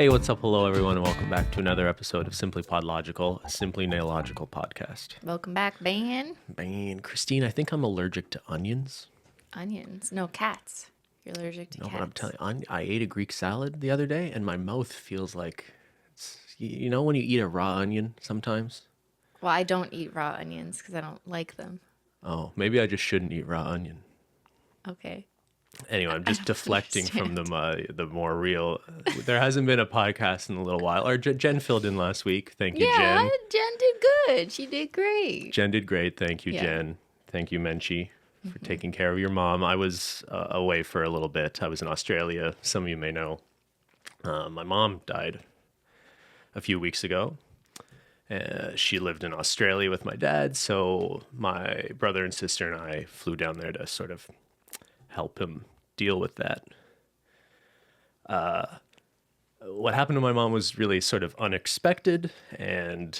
Hey, what's up? Hello, everyone, and welcome back to another episode of SimplyPodLogical, a simply nailogical podcast. Welcome back, Ben. Man, Cristine, I think I'm allergic to onions. Onions. No, cats. You're allergic to No, cats. but I'm telling you, I ate a Greek salad the other day, and my mouth feels like, you know when you eat a raw onion sometimes? Well, I don't eat raw onions because I don't like them. Oh, maybe I just shouldn't eat raw onion. Okay. Anyway, I'm just deflecting from understand. the more real. There hasn't been a podcast in a little while. Or Jen filled in last week. Thank you, Yeah, Jen. Jen did good. She did great. Jen did great. Thank you, Yeah. Jen. Thank you, Menchie, for taking care of your mom. I was away for a little bit. I was in Australia. Some of you may know. My mom died a few weeks ago. She lived in Australia with my dad, so my brother and sister and I flew down there to sort of help him deal with that. What happened to my mom was really sort of unexpected, and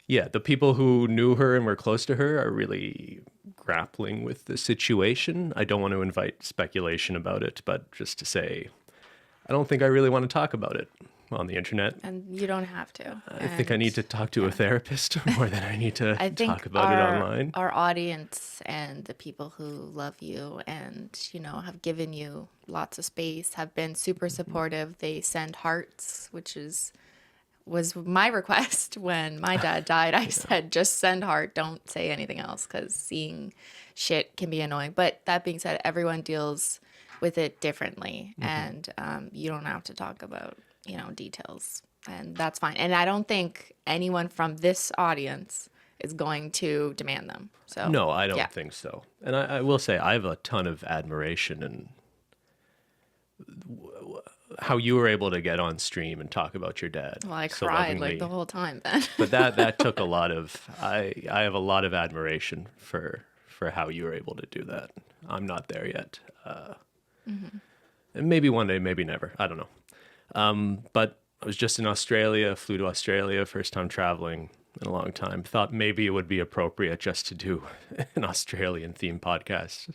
yeah, the people who knew her and were close to her are really grappling with the situation. I don't want to invite speculation about it, but just to say, I don't think I really want to talk about it on the internet. And you don't have to. I think I need to talk to a therapist more than I need to I think talk about it online. our audience and the people who love you and, have given you lots of space have been super supportive. They send hearts, which was my request when my dad died. I said, just send heart. Don't say anything else because seeing shit can be annoying. But that being said, everyone deals with it differently. And you don't have to talk about, details. And that's fine. And I don't think anyone from this audience is going to demand them. So No, I don't yeah. think so. And I will say I have a ton of admiration and how you were able to get on stream and talk about your dad. Well, I so cried lovingly. like the whole time then. But that took a lot of I have a lot of admiration for how you were able to do that. I'm not there yet. And maybe one day, maybe never. I don't know. But I was just in Australia, flew to Australia, first time traveling in a long time. Thought maybe it would be appropriate just to do an Australian themed podcast.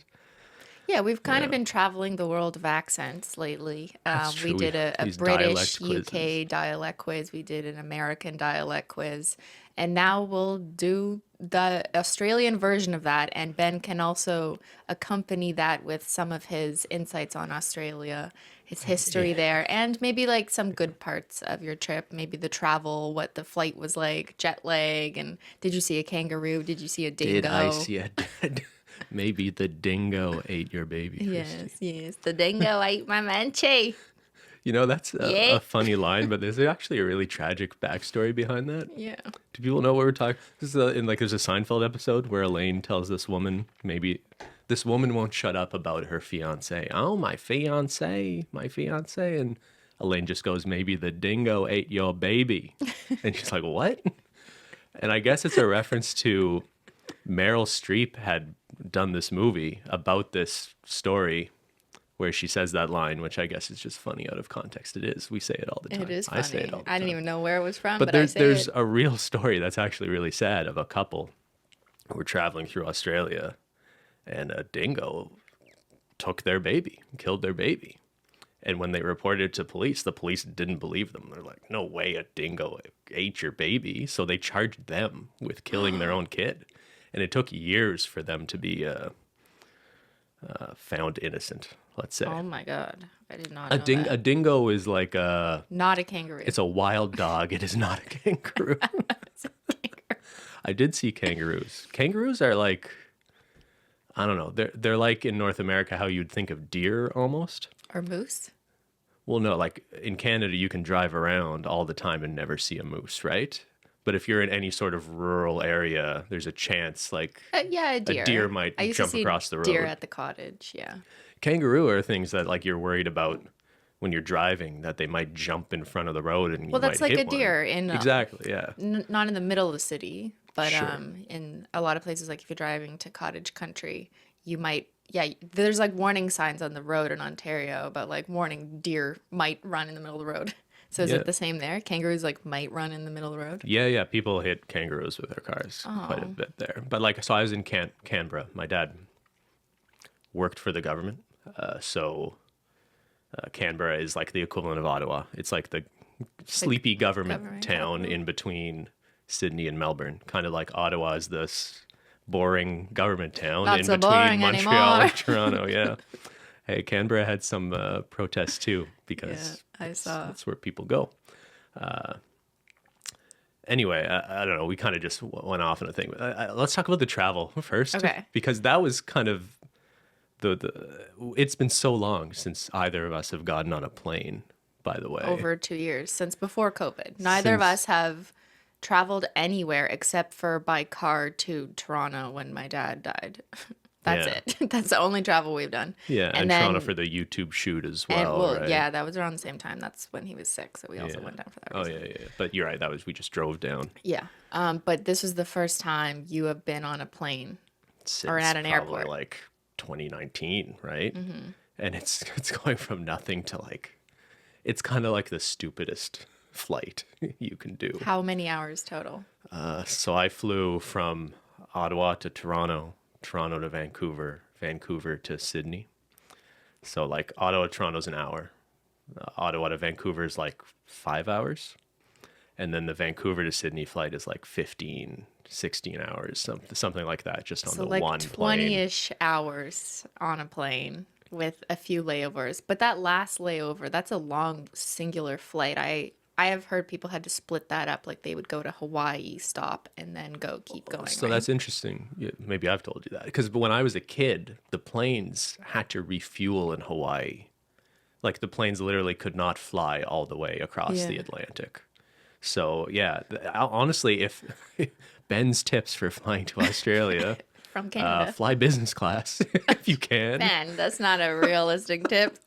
Yeah, we've kind of been traveling the world of accents lately. That's We true. did a These British dialect UK quizzes. dialect quiz. We did an American dialect quiz. And now we'll do the Australian version of that. And Ben can also accompany that with some of his insights on Australia, his history there, and maybe like some good parts of your trip, maybe the travel, what the flight was like, jet lag, and did you see a kangaroo? Did you see a dingo? Did I see a dead? Maybe the dingo ate your baby. Christy. Yes, the dingo ate my manchi. You know, that's Yeah. a funny line, but there's actually a really tragic backstory behind that. Yeah. Do people know what we're talking? This is there's a Seinfeld episode where Elaine tells this woman, maybe this woman won't shut up about her fiance. Oh, my fiance. And Elaine just goes, maybe the dingo ate your baby. And she's like, what? And I guess it's a reference to Meryl Streep had done this movie about this story where she says that line, which I guess is just funny out of context. It is. We say it all the time. It is funny. I say it all the time. I didn't even know where it was from, But but there's I say it. a real story that's actually really sad of a couple who were traveling through Australia, and a dingo took their baby, killed their baby. And when they reported it to police, the police didn't believe them. They're like, no way a dingo ate your baby. So they charged them with killing their own kid. And it took years for them to be found innocent, let's say. Oh my God. I did not know A that. dingo is like Not a kangaroo. it's a wild dog. It is not a kangaroo. I did see kangaroos. Kangaroos are like, I don't know. They're like in North America how you'd think of deer almost. Or moose. Well, no, like in Canada you can drive around all the time and never see a moose, right? But if you're in any sort of rural area, there's a chance like Yeah, a deer. deer might I used jump to see across the road. deer at the cottage, yeah. Kangaroo are things that like you're worried about when you're driving, that they might jump in front of the road and Well, you that's might like a hit one. deer in Exactly, yeah. not in the middle of the city, but Sure. in a lot of places, like if you're driving to cottage country, you might, there's like warning signs on the road in Ontario about like warning deer might run in the middle of the road. So is Yeah. it the same there? Kangaroos like might run in the middle of the road? Yeah, people hit kangaroos with their cars quite a bit there. But like, so I was in Canberra. My dad worked for the government, Canberra is like the equivalent of Ottawa. It's like the sleepy government government town capital. in between Sydney and Melbourne. Kind of like Ottawa is this boring government town Not in so between boring Montreal anymore. and Toronto. Yeah. Hey, Canberra had some protests too Yeah, because I saw. that's where people go. Anyway, I don't know. We kind of just went off on a thing. Let's talk about the travel first, Okay. because that was kind of the. It's been so long since either of us have gotten on a plane. By the way, Over 2 years since before COVID. Neither of us have traveled anywhere except for by car to Toronto when my dad died. That's Yeah. it. That's the only travel we've done. Yeah, and then, Toronto for the YouTube shoot as and well, right? yeah, that was around the same time. That's when he was sick, so we also Yeah. went down for that Oh reason. yeah. But you're right. That was we just drove down Yeah. But this was the first time you have been on a plane since or at an probably airport. like 2019, right? And it's going from nothing to like, it's kind of like the stupidest flight you can do. How many hours total? So I flew from Ottawa to Toronto, Toronto to Vancouver, Vancouver to Sydney. So like Ottawa to Toronto's an hour. Ottawa to Vancouver is like 5 hours. And then the Vancouver to Sydney flight is like 15, 16 hours, something like that, just on So the like one plane. 20-ish hours on a plane with a few layovers. But that last layover, that's a long singular flight. I have heard people had to split that up, like they would go to Hawaii, stop, and then keep going. So right? that's interesting. Yeah, maybe I've told you that. Because when I was a kid, the planes had to refuel in Hawaii. Like the planes literally could not fly all the way across the Yeah. Atlantic. So yeah, honestly, if Ben's tips for flying to Australia, From Canada. fly business class if you can. Man, that's not a realistic tip.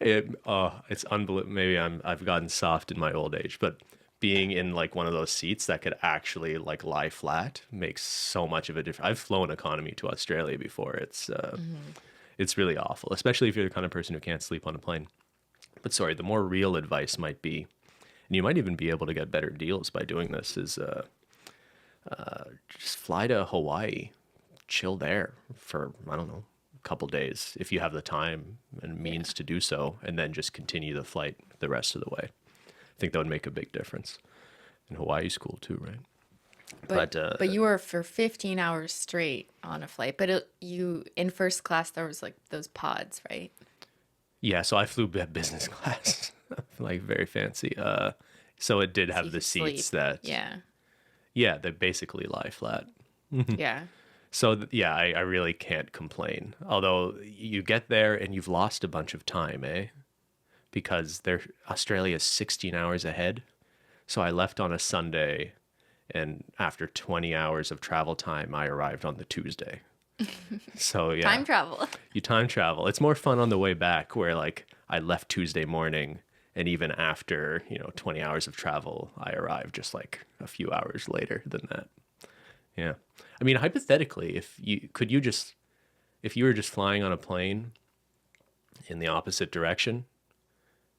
It's unbelievable. Maybe I've gotten soft in my old age, but being in like one of those seats that could actually like lie flat makes so much of a difference. I've flown economy to Australia before. It's really awful, especially if you're the kind of person who can't sleep on a plane. But sorry, the more real advice might be, and you might even be able to get better deals by doing this, is just fly to Hawaii, chill there for, I don't know, a couple days if you have the time and means to do so, and then just continue the flight the rest of the way. I think that would make a big difference. And Hawaii's cool too, right? But you were for 15 hours straight on a flight. But you in first class, there was like those pods, right? Yeah, so I flew business class, like very fancy. So it did have you the could seats sleep. that, Yeah. they basically lie flat. Yeah. So yeah, I really can't complain. Although you get there and you've lost a bunch of time, eh? Because Australia is 16 hours ahead. So I left on a Sunday, and after 20 hours of travel time, I arrived on the Tuesday. So yeah, Time travel. you time travel. It's more fun on the way back, where like I left Tuesday morning, and even after 20 hours of travel, I arrived just like a few hours later than that. Yeah. I mean, hypothetically, if you were just flying on a plane in the opposite direction,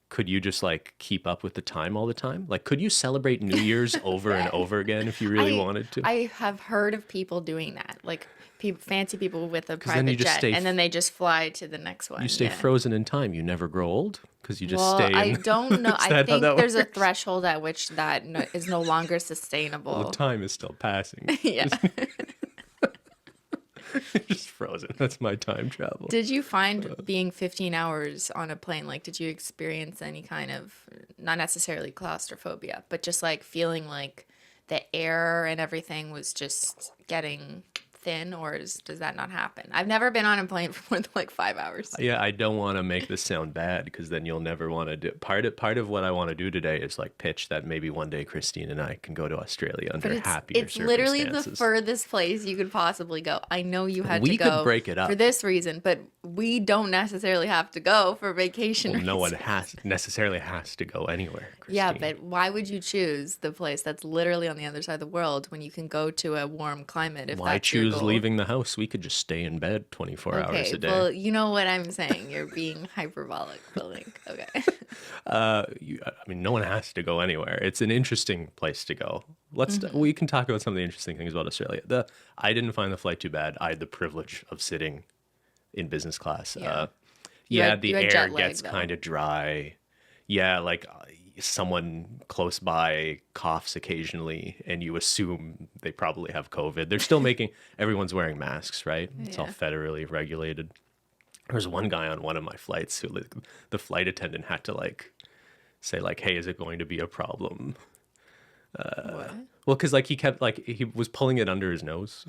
could you just like keep up with the time all the time? Like, could you celebrate New Year's over and over again if you really wanted to? I have heard of people doing that, like fancy people with a then private you just jet, stay and then they just fly to the next one. You stay yeah. frozen in time. You never grow old because you just Well, stay in. I don't know. Is I that how think that there's a works? threshold at which that is no longer sustainable. The time is still passing. Yeah. Just frozen. That's my time travel. Did you find being 15 hours on a plane, like, did you experience any kind of, not necessarily claustrophobia, but just like feeling like the air and everything was just getting thin, or does that not happen? I've never been on a plane for more than like 5 hours. Yeah, I don't want to make this sound bad because then you'll never want to do. Part of what I want to do today is like pitch that maybe one day Cristine and I can go to Australia under happier It's literally the circumstances. furthest place you could possibly go. I know you had We to could go break it up. for this reason, but we don't necessarily have to go for vacation Well, no one reasons. necessarily has to go anywhere. Yeah, Christine. but why would you choose the place that's literally on the other side of the world when you can go to a warm climate if Why that's your choose goal? leaving the house? We could just stay in bed 24 hours a day. Well, you know what I'm saying. You're being hyperbolic, Blink. Okay. I mean, no one has to go anywhere. It's an interesting place to go. We can talk about some of the interesting things about Australia. I didn't find the flight too bad. I had the privilege of sitting in business class. Yeah. Yeah, you the had air jet lag, gets though. kind of dry. Yeah, like someone close by coughs occasionally, and you assume they probably have COVID. They're still making everyone's wearing masks, right? It's all Yeah. federally regulated. There was one guy on one of my flights who like, the flight attendant had to like say like, "Hey, is it going to be a problem?" What? Well, because like he kept like he was pulling it under his nose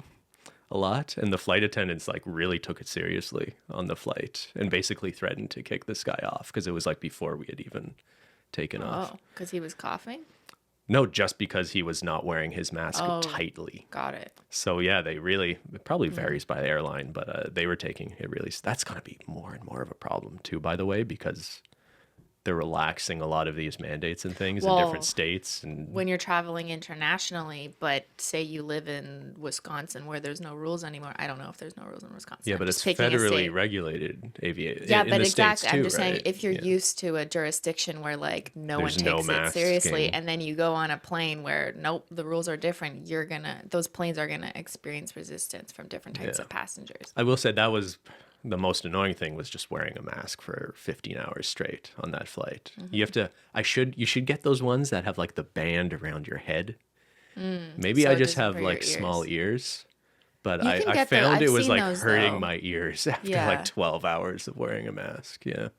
a lot, and the flight attendants like really took it seriously on the flight and basically threatened to kick this guy off because it was like before we had even taken off. Oh, because he was coughing? No, just because he was not wearing his mask Oh. tightly. Got it. So yeah, they really it probably varies by airline, but they were taking it really. That's going to be more and more of a problem too, by the way, because they're relaxing a lot of these mandates and things in Well, different states. And When you're traveling internationally, but say you live in Wisconsin where there's no rules anymore. I don't know if there's no rules in Wisconsin. yeah, I'm but just it's picking a federally state. regulated aviation. Yeah, in but the States exactly. I'm too, just saying right? if you're Yeah. used to a jurisdiction where like no There's one no takes it seriously, masking. and then you go on a plane where nope, the rules are different, those planes are gonna experience resistance from different types Yeah. of passengers. I will say that was the most annoying thing was just wearing a mask for 15 hours straight on that flight. You have to you should get those ones that have like the band around your head. Maybe so I it just doesn't have hurt your like small ears, but You I, can I get found I've it was seen like those, hurting though. my ears after Yeah. like 12 hours of wearing a mask. Yeah.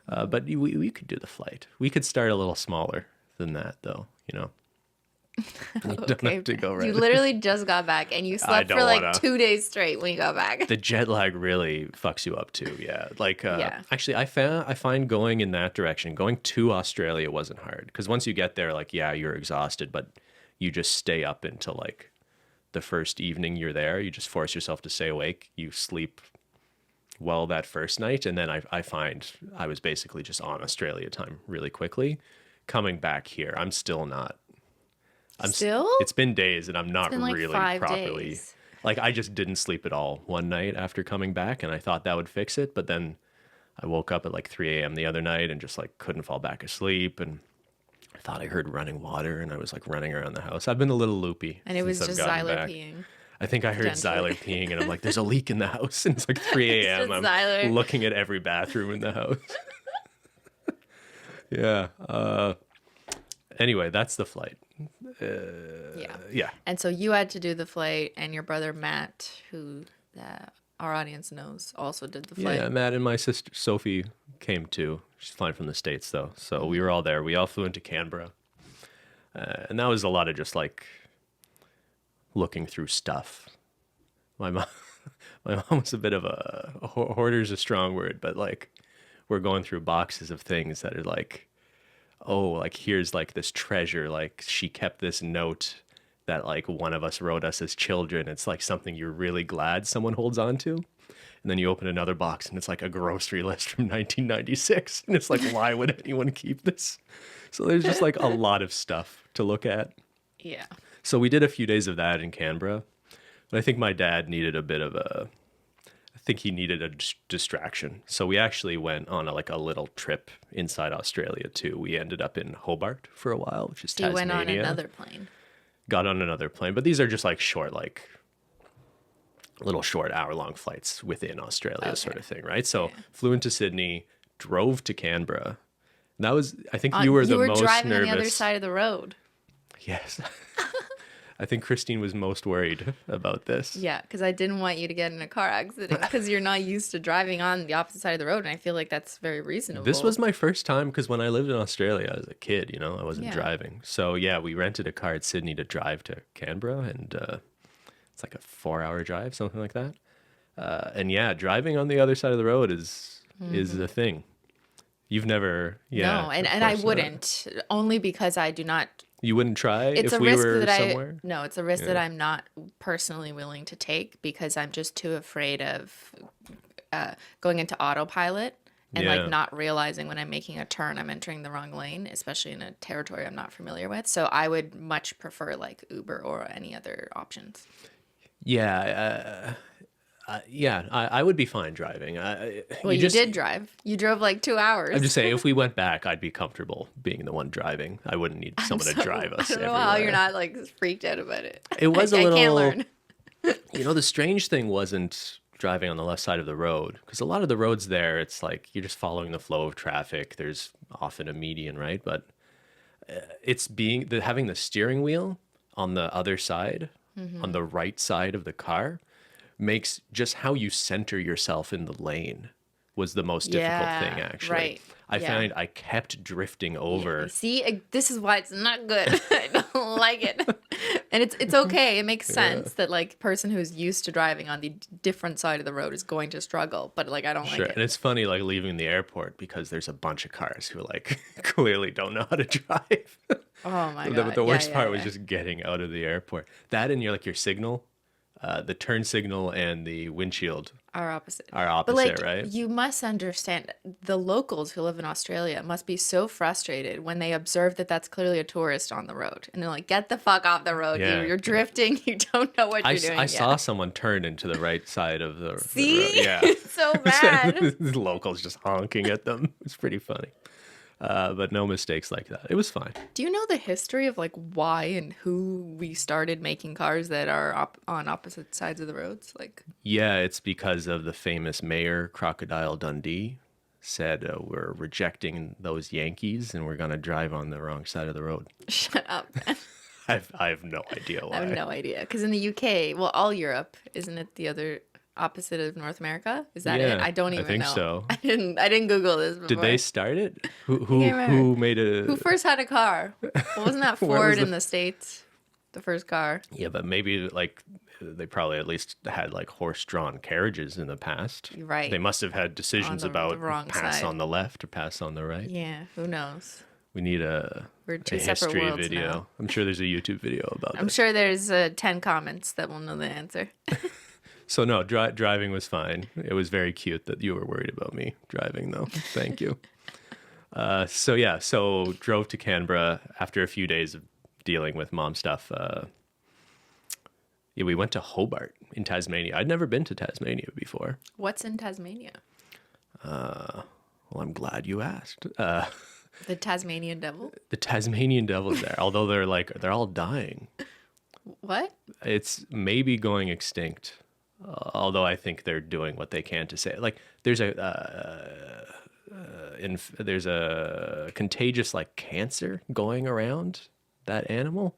But we could do the flight. We could start a little smaller than that though, you know. We don't have to go right. You literally just got back and you slept for don't like wanna. 2 days straight when you got back. The jet lag really fucks you up too. Yeah. Like, Yeah. actually, I find going in that direction, going to Australia wasn't hard because once you get there, like, yeah, you're exhausted, but you just stay up until like the first evening you're there. You just force yourself to stay awake. You sleep well that first night. And then I find I was basically just on Australia time really quickly. Coming back here, I'm still not. Still? It's been days and I'm not been like really 5 properly. days. Like I just didn't sleep at all one night after coming back, and I thought that would fix it. But then I woke up at like 3 a.m. the other night and just like couldn't fall back asleep, and I thought I heard running water, and I was like running around the house. I've been a little loopy, And it was since I've just gotten Xyler back. peeing. I think I heard Potentially. Xyler peeing, and I'm like, "There's a leak in the house," and it's like 3 a.m. just I'm Xyler. looking at every bathroom in the house. Yeah. Anyway, that's the flight. Yeah. Yeah. And so you had to do the flight, and your brother Matt, who our audience knows, also did the flight. Yeah, Matt and my sister Sophie came too. She's flying from the States though. So we were all there. We all flew into Canberra. And that was a lot of just like looking through stuff. My mom, my mom was a bit of a hoarder's a strong word, but like we're going through boxes of things that are like, oh, like here's like this treasure. Like she kept this note that like one of us wrote us as children. It's like something you're really glad someone holds on to. And then you open another box and it's like a grocery list from 1996. And it's like, why would anyone keep this? So there's just like a lot of stuff to look at. Yeah. So we did a few days of that in Canberra. But I think my dad needed a bit of I think he needed a distraction. So we actually went on like a little trip inside Australia too. We ended up in Hobart for a while, which is So you Tasmania. went on another plane. Got on another plane, but these are just like short, like little short hour-long flights within Australia, sort of thing, right? So flew into Sydney, drove to Canberra. And that was, I think you were the most driving nervous. on the other side of the road. Yes. I think Cristine was most worried about this. Yeah, because I didn't want you to get in a car accident because you're not used to driving on the opposite side of the road, and I feel like that's very reasonable. This was my first time because when I lived in Australia as a kid, you know, I wasn't Yeah. driving. So yeah, we rented a car at Sydney to drive to Canberra, and it's like a 4-hour drive, something like that. And yeah, driving on the other side of the road is the thing. You've never, yeah. No, and of I course not. wouldn't, only because I do not. You wouldn't try It's if a we risk were that somewhere? no, it's a risk that I'm not personally willing to take because I'm just too afraid of going into autopilot and Yeah. like not realizing when I'm making a turn I'm entering the wrong lane, especially in a territory I'm not familiar with. So I would much prefer like Uber or any other options. Yeah. I would be fine driving. Well, you did drive. You drove like 2 hours. I'm just saying, if we went back, I'd be comfortable being the one driving. I wouldn't need someone to drive us I don't know everywhere. how you're not like freaked out about it. It was a I little. can't learn. You know, the strange thing wasn't driving on the left side of the road, because a lot of the roads there, it's like you're just following the flow of traffic. There's often a median, right? But having the steering wheel on the other side, on the right side of the car, makes just how you center yourself in the lane was the most difficult thing, actually. Right. I found I kept drifting over. Yeah. See, this is why it's not good. I don't like it. And it's okay. It makes sense that like person who's used to driving on the different side of the road is going to struggle. But like I don't like it. And it's funny like leaving the airport because there's a bunch of cars who like clearly don't know how to drive. Oh my God. The worst part was just getting out of the airport. That and your signal, the turn signal and the windshield are opposite. But like, right? You must understand the locals who live in Australia must be so frustrated when they observe that that's clearly a tourist on the road. And they're like, get the fuck off the road. Yeah. You're drifting. You don't know what you're doing. I saw someone turn into the right side of the See? road. Yeah. It's so bad. The locals just honking at them. It's pretty funny. But no mistakes like that. It was fine. Do you know the history of like why and who we started making cars that are on opposite sides of the roads? Like, yeah, it's because of the famous mayor, Crocodile Dundee, said we're rejecting those Yankees and we're going to drive on the wrong side of the road. Shut up. I have no idea why. I have no idea. Because in the UK, well, all Europe, isn't it the other opposite of North America? Is that it? I don't even know. I think so. I didn't Google this before. Did they start it? Who made a... Who first had a car? Well, wasn't that Ford in the States? The first car. Yeah, but maybe like they probably at least had like horse-drawn carriages in the past. Right. They must have had decisions about pass side. on the left or pass on the right. Yeah, who knows? We need a history video. Now. I'm sure there's a YouTube video about that. I'm sure there's 10 comments that will know the answer. So no, driving was fine. It was very cute that you were worried about me driving, though. Thank you. So drove to Canberra after a few days of dealing with mom stuff. We went to Hobart in Tasmania. I'd never been to Tasmania before. What's in Tasmania? Well, I'm glad you asked. The Tasmanian devil? The Tasmanian devil's there, although they're all dying. What? It's maybe going extinct. Although I think they're doing what they can to say it. Like there's a contagious like cancer going around that animal,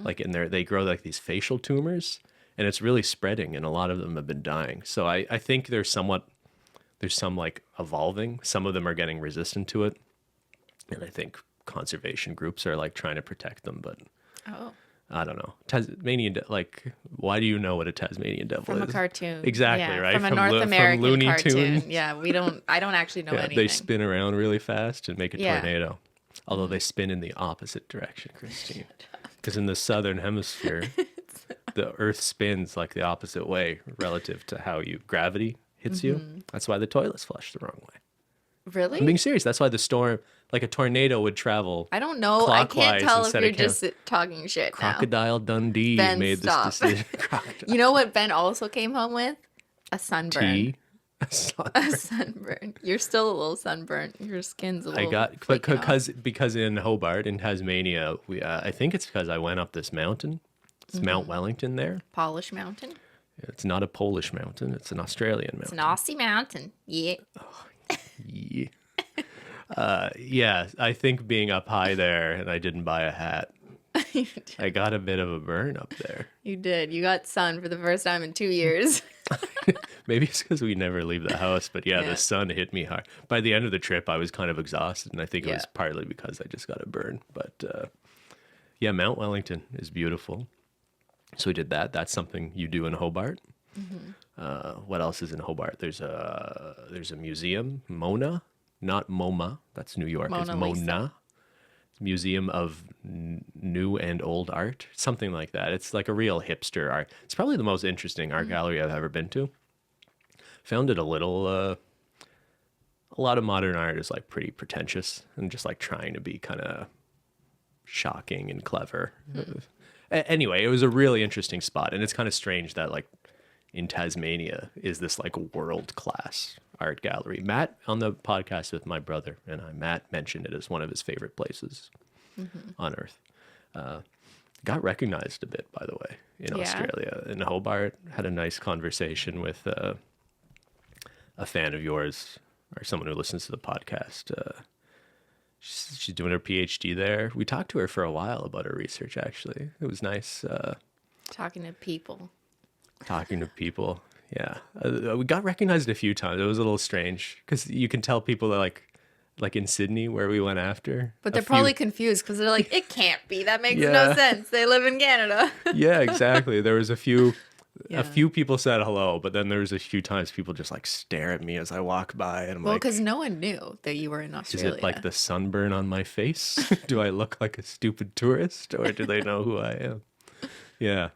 like in there they grow like these facial tumors, and it's really spreading, and a lot of them have been dying. So I think there's some like evolving. Some of them are getting resistant to it, and I think conservation groups are like trying to protect them, but. Oh. I don't know. Tasmanian, why do you know what a Tasmanian devil is? From a cartoon. Exactly, right? From a North American from Looney cartoon. Tunes. Yeah, I don't actually know anything. They spin around really fast and make a tornado. Although they spin in the opposite direction, Cristine. Because in the southern hemisphere, the earth spins like the opposite way relative to how gravity hits you. That's why the toilets flush the wrong way. Really? I'm being serious. That's why the storm, like a tornado would travel. I don't know. I can't tell if you're just talking shit now. Crocodile Dundee Ben, made stop. this decision. You know what Ben also came home with? A sunburn. Tea. A sunburn. You're still a little sunburnt. Your skin's a little. Because in Hobart in Tasmania, I think it's because I went up this mountain. It's Mount Wellington there. Polish mountain. It's not a Polish mountain. It's an Australian mountain. It's an Aussie mountain. Yeah. Yeah. I think being up high there, and I didn't buy a hat. I got a bit of a burn up there. You did. You got sun for the first time in 2 years. Maybe it's because we never leave the house, but the sun hit me hard. By the end of the trip, I was kind of exhausted, and I think it was partly because I just got a burn. But Mount Wellington is beautiful. So we did that. That's something you do in Hobart. What else is in Hobart? There's a museum, Mona, not MoMA. That's New York. It's Mona, Museum of New and Old Art, something like that. It's like a real hipster art. It's probably the most interesting art gallery I've ever been to. Found it a lot of modern art is like pretty pretentious and just like trying to be kind of shocking and clever. Anyway, it was a really interesting spot, and it's kind of strange that like in Tasmania is this like world-class art gallery. Matt, on the podcast with my brother and Matt mentioned it as one of his favorite places on earth. got recognized a bit, by the way, in Yeah. Australia. In Hobart, had a nice conversation with a fan of yours or someone who listens to the podcast. She's doing her PhD there. We talked to her for a while about her research, actually. It was nice Talking to people. talking to people. Yeah. We got recognized a few times. It was a little strange because you can tell people that like in Sydney where we went after. But they're probably confused because they're like, it can't be. That makes no Yeah. sense. They live in Canada. Yeah, exactly. There was a few Yeah. people said hello, but then there was a few times people just like stare at me as I walk by, and I'm Well, like, because no one knew that you were in is Australia. it like the sunburn on my face? Do I look like a stupid tourist, or do they know who I am? Yeah.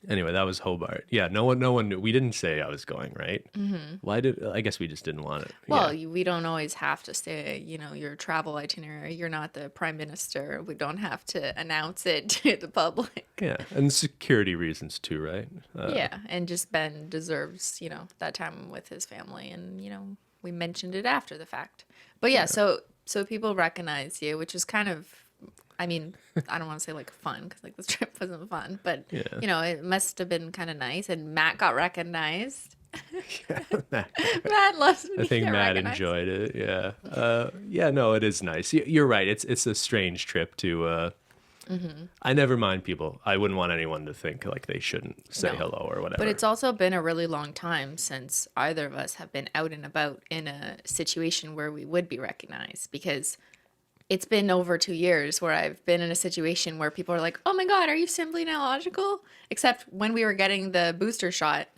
Anyway, that was Hobart. Yeah, no one knew. We didn't say I was going, right? Mm-hmm. Why did I guess we just didn't want it. Well, Yeah. we don't always have to say, your travel itinerary. You're not the prime minister. We don't have to announce it to the public. Yeah, and security reasons too, right? Yeah, and just Ben deserves, that time with his family, and we mentioned it after the fact. But yeah, so people recognize you, which is kind of, I mean, I don't want to say like fun because like this trip wasn't fun, but Yeah. it must have been kind of nice. And Matt got recognized. Matt, Matt loves. I think Matt enjoyed it. Yeah. Yeah. No, it is nice. You're right. It's a strange trip to. I never mind people. I wouldn't want anyone to think like they shouldn't say No. hello or whatever. But it's also been a really long time since either of us have been out and about in a situation where we would be recognized, because it's been over 2 years where I've been in a situation where people are like, oh my God, are you Simply Now Logical? Except when we were getting the booster shot,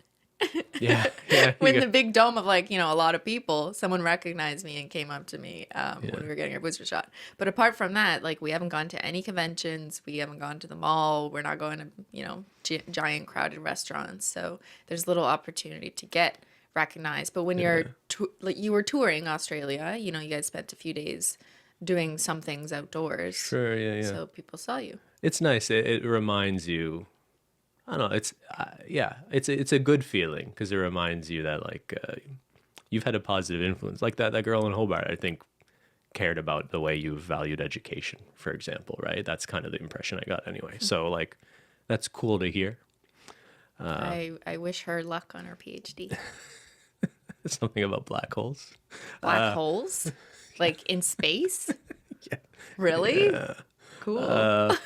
yeah. Yeah. when the big dome of like, a lot of people, someone recognized me and came up to me when we were getting our booster shot. But apart from that, like we haven't gone to any conventions. We haven't gone to the mall. We're not going to, giant crowded restaurants. So there's little opportunity to get recognized. But when you're, like you were touring Australia, you guys spent a few days doing some things outdoors. Sure. Yeah. Yeah. So people saw you. It's nice. It reminds you. I don't know. It's it's a good feeling because it reminds you that like you've had a positive influence. Like that girl in Hobart, I think, cared about the way you valued education, for example. Right. That's kind of the impression I got anyway. So like, that's cool to hear. I wish her luck on her PhD. Something about black holes. Black holes? Like in space? Really? Yeah. Cool.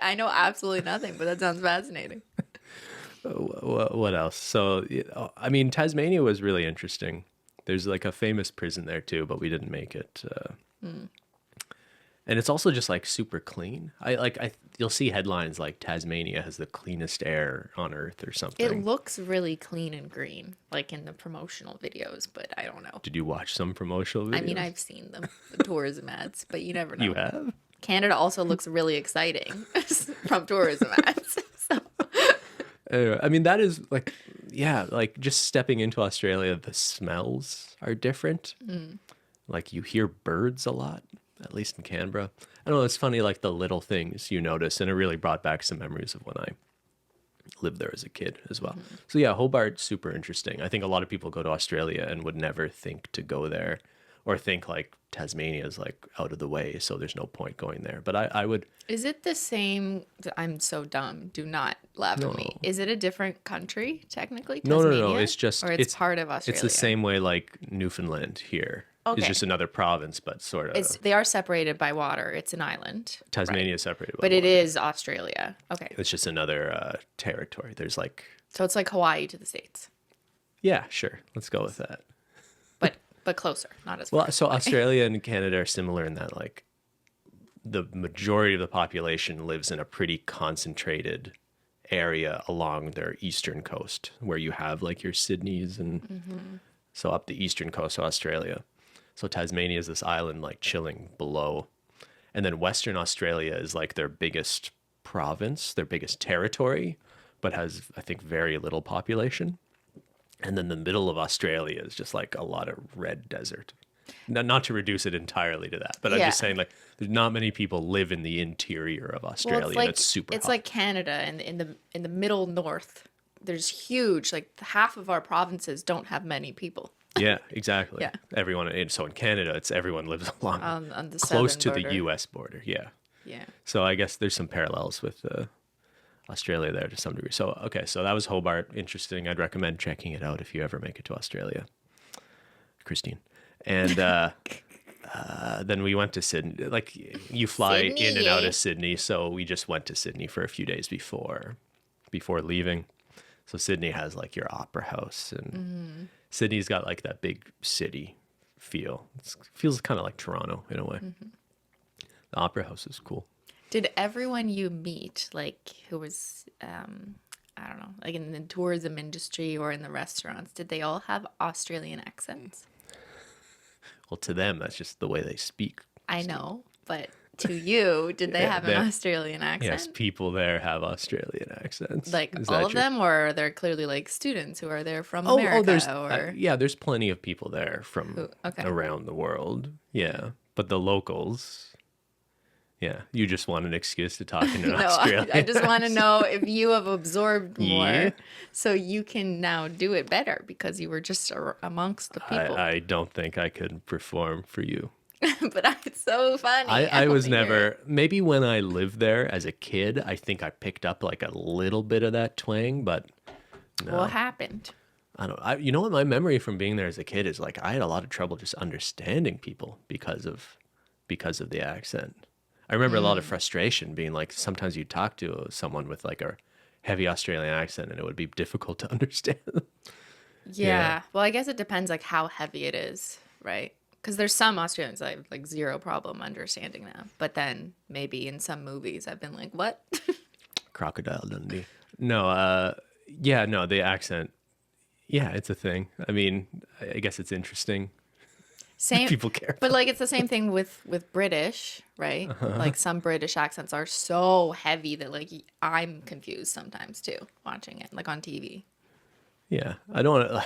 I know absolutely nothing, but that sounds fascinating. What else? So, I mean, Tasmania was really interesting. There's like a famous prison there too, but we didn't make it. And it's also just like super clean. You'll see headlines like Tasmania has the cleanest air on Earth or something. It looks really clean and green, like in the promotional videos, but I don't know. Did you watch some promotional videos? I mean, I've seen them, the tourism ads, but you never know. You have? Canada also looks really exciting from tourism ads. So. Anyway, I mean, that is like, yeah, like just stepping into Australia, the smells are different. Like you hear birds a lot, at least in Canberra. I don't know, it's funny, like the little things you notice, and it really brought back some memories of when I lived there as a kid as well. So yeah, Hobart's super interesting. I think a lot of people go to Australia and would never think to go there, or think like Tasmania is like out of the way, so there's no point going there. But I would. Is it the same? I'm so dumb. Do not laugh at me. Is it a different country, technically? No. Tasmania? It's just. Or it's part of Australia? It's the same way like Newfoundland here. Okay. It's just another province, but sort of. They are separated by water. It's an island. Tasmania is separated by But it water. is Australia. Okay. It's just another territory. There's like. So it's like Hawaii to the States. Yeah, sure. Let's go with that. But closer, not as far. Well, so Australia and Canada are similar in that like the majority of the population lives in a pretty concentrated area along their eastern coast, where you have like your Sydneys and so up the eastern coast of Australia. So Tasmania is this island like chilling below. And then Western Australia is like their biggest province, their biggest territory, but has, I think, very little population. And then the middle of Australia is just like a lot of red desert. Not to reduce it entirely to that, but I'm just saying like there's not many people live in the interior of Australia. Well, It's super It's hot. like Canada, and in the middle north, there's huge. Like half of our provinces don't have many people. Yeah, exactly. Yeah. Everyone. So in Canada, it's everyone lives along On the close to southern the border. U.S. border. Yeah. Yeah. So I guess there's some parallels with Australia there to some degree. So, okay, so that was Hobart. Interesting. I'd recommend checking it out if you ever make it to Australia, Cristine. And then we went to Sydney. Like, you fly Sydney, in and out eh? of Sydney, so we just went to Sydney for a few days before leaving. So Sydney has like your opera house, and Sydney's got like that big city feel. It feels kind of like Toronto in a way. The opera house is cool. Did everyone you meet, like who was, I don't know, like in the tourism industry or in the restaurants, did they all have Australian accents? Well, to them, that's just the way they speak. I know, but to you, did they have an Australian accent? Yes, people there have Australian accents. Like Is all that of true? them, or are there clearly like students who are there from America? there's or yeah, there's plenty of people there from okay. around the world. Yeah, but the locals, yeah, you just want an excuse to talk in an no, Australian. I just want to know if you have absorbed more, Yeah. so you can now do it better because you were just amongst the people. I don't think I could perform for you. But it's so funny. I was over here. never, maybe when I lived there as a kid, I think I picked up like a little bit of that twang, but no. What happened? I don't. You know what? My memory from being there as a kid is like I had a lot of trouble just understanding people because of the accent. I remember a lot of frustration being like sometimes you talk to someone with like a heavy Australian accent and it would be difficult to understand. Yeah. Well, I guess it depends like how heavy it is, right? Because there's some Australians I have like zero problem understanding them, but then maybe in some movies I've been like, what? Crocodile Dundee. No. Yeah. No. The accent. Yeah, it's a thing. I mean, I guess it's interesting. Same. People care. But like it's the same thing with British, right? Like some British accents are so heavy that like I'm confused sometimes too watching it like on TV. Yeah, I don't know.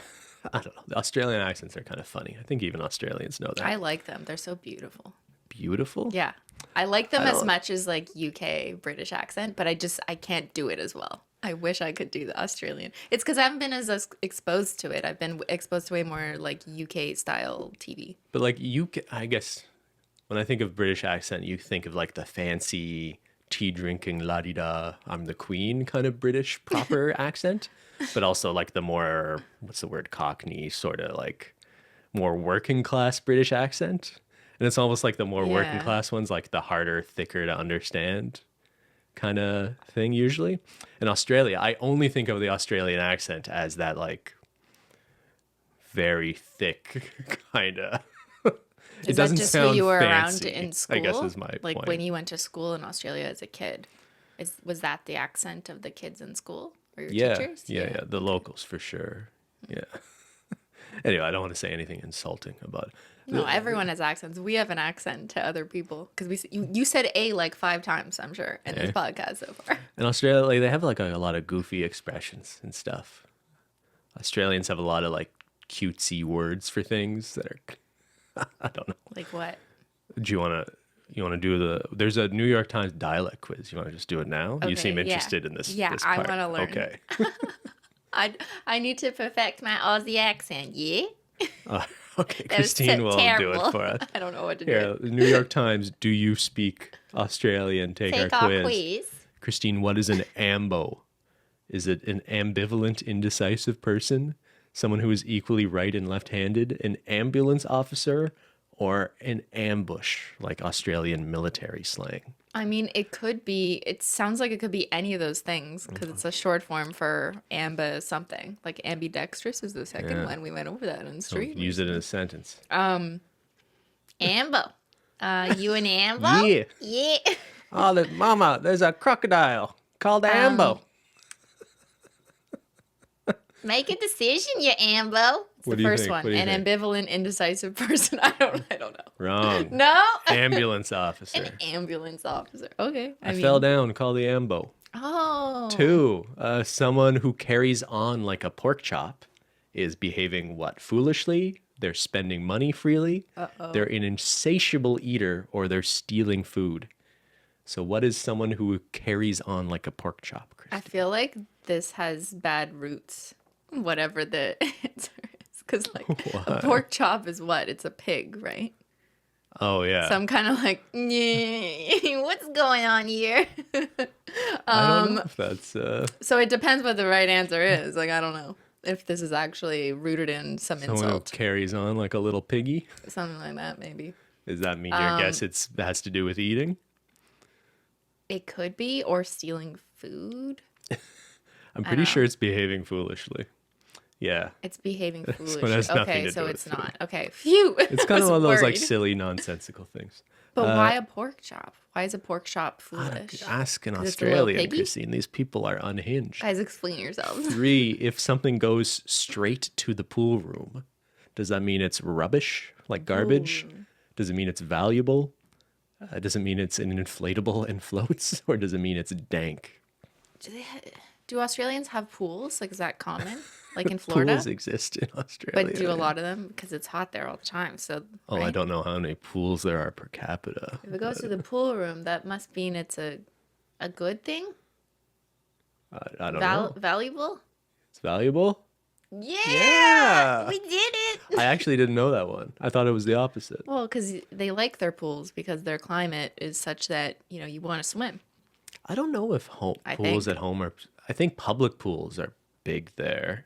The Australian accents are kind of funny. I think even Australians know that. I like them. They're so beautiful. Beautiful? Yeah. I like them I as don't- much as like UK British accent, but I can't do it as well. I wish I could do the Australian. It's because I haven't been as exposed to it. I've been exposed to way more like UK style TV. But like I guess when I think of British accent, you think of like the fancy tea drinking la di da, I'm the queen kind of British proper accent, but also like the more, what's the word, Cockney sort of like more working class British accent. And it's almost like the more working Yeah. class ones, like the harder, thicker to understand kind of thing usually. In Australia, I only think of the Australian accent as that like very thick kind of. Is that just who you were around in school? I guess is my like point. when you went to school in Australia as a kid. Was that the accent of the kids in school or your teachers? Yeah. The locals for sure. Yeah. Anyway, I don't want to say anything insulting about it. No, everyone has accents. We have an accent to other people because you said "a" like 5 times, I'm sure, in this podcast so far. In Australia, like, they have like a lot of goofy expressions and stuff. Australians have a lot of like cutesy words for things that are, I don't know. Like what? Do you want to do there's a New York Times dialect quiz. You want to just do it now? You Okay, seem yeah. interested in this. Yeah, this I part. wanna learn. Okay. I need to perfect my Aussie accent. Yeah. Okay, That was Cristine will do terrible. it for us. I don't know what to Here, do. the New York Times. Do you speak Australian? Take our quiz. Cristine, what is an ambo? Is it an ambivalent, indecisive person? Someone who is equally right and left-handed? An ambulance officer? Or an ambush, like Australian military slang? I mean, it sounds like it could be any of those things because it's a short form for amba something. Like ambidextrous is the second one. We went over that on the So street. use it in a sentence. Ambo. You an ambo? Yeah. Yeah. Oh, Mama, there's a crocodile called Ambo. Make a decision, you ambo. It's What the do you first think? one. What do you An think? ambivalent, indecisive person. I don't know. Wrong. No. Ambulance officer. An ambulance officer. Okay. I fell down, call the Ambo. Oh. 2, someone who carries on like a pork chop is behaving what? Foolishly? They're spending money freely? They're an insatiable eater or they're stealing food. So what is someone who carries on like a pork chop, I Christine? feel like this has bad roots, whatever the answer is. Because, like, a pork chop is what? It's a pig, right? Oh yeah. So I'm kind of like, "Nyeh, what's going on here?" I don't know if that's So it depends what the right answer is. Like, I don't know if this is actually rooted in some someone who insult, carries on like a little piggy. something like that, maybe. Does that mean your guess has to do with eating? It could be, or stealing food. I'm I pretty don't sure know. it's behaving foolishly. Yeah. It's behaving one foolishly. has nothing Okay, to so do it's with food. not. Okay, phew. It's kind I of one was of those like worried. silly, nonsensical things. But why a pork chop? Why is a pork chop foolish? Ask an 'Cause it's a little Australian, piggy? Christine. These people are unhinged. Guys, explain yourselves. 3, if something goes straight to the pool room, does that mean it's rubbish, like garbage? Does it mean it's valuable? Does it mean it's an inflatable and floats? Or does it mean it's dank? Do Australians have pools? Like, is that common? Like in Florida? Pools exist in Australia. But do a lot of them? Because it's hot there all the time. So, Oh, I right? don't know how many pools there are per capita. If it goes to the pool room, that must mean it's a good thing? I don't know. Valuable? It's valuable? Yeah! Yeah! We did it! I actually didn't know that one. I thought it was the opposite. Well, because they like their pools because their climate is such that, you want to swim. I don't know if pools think. at home are... I think public pools are big there.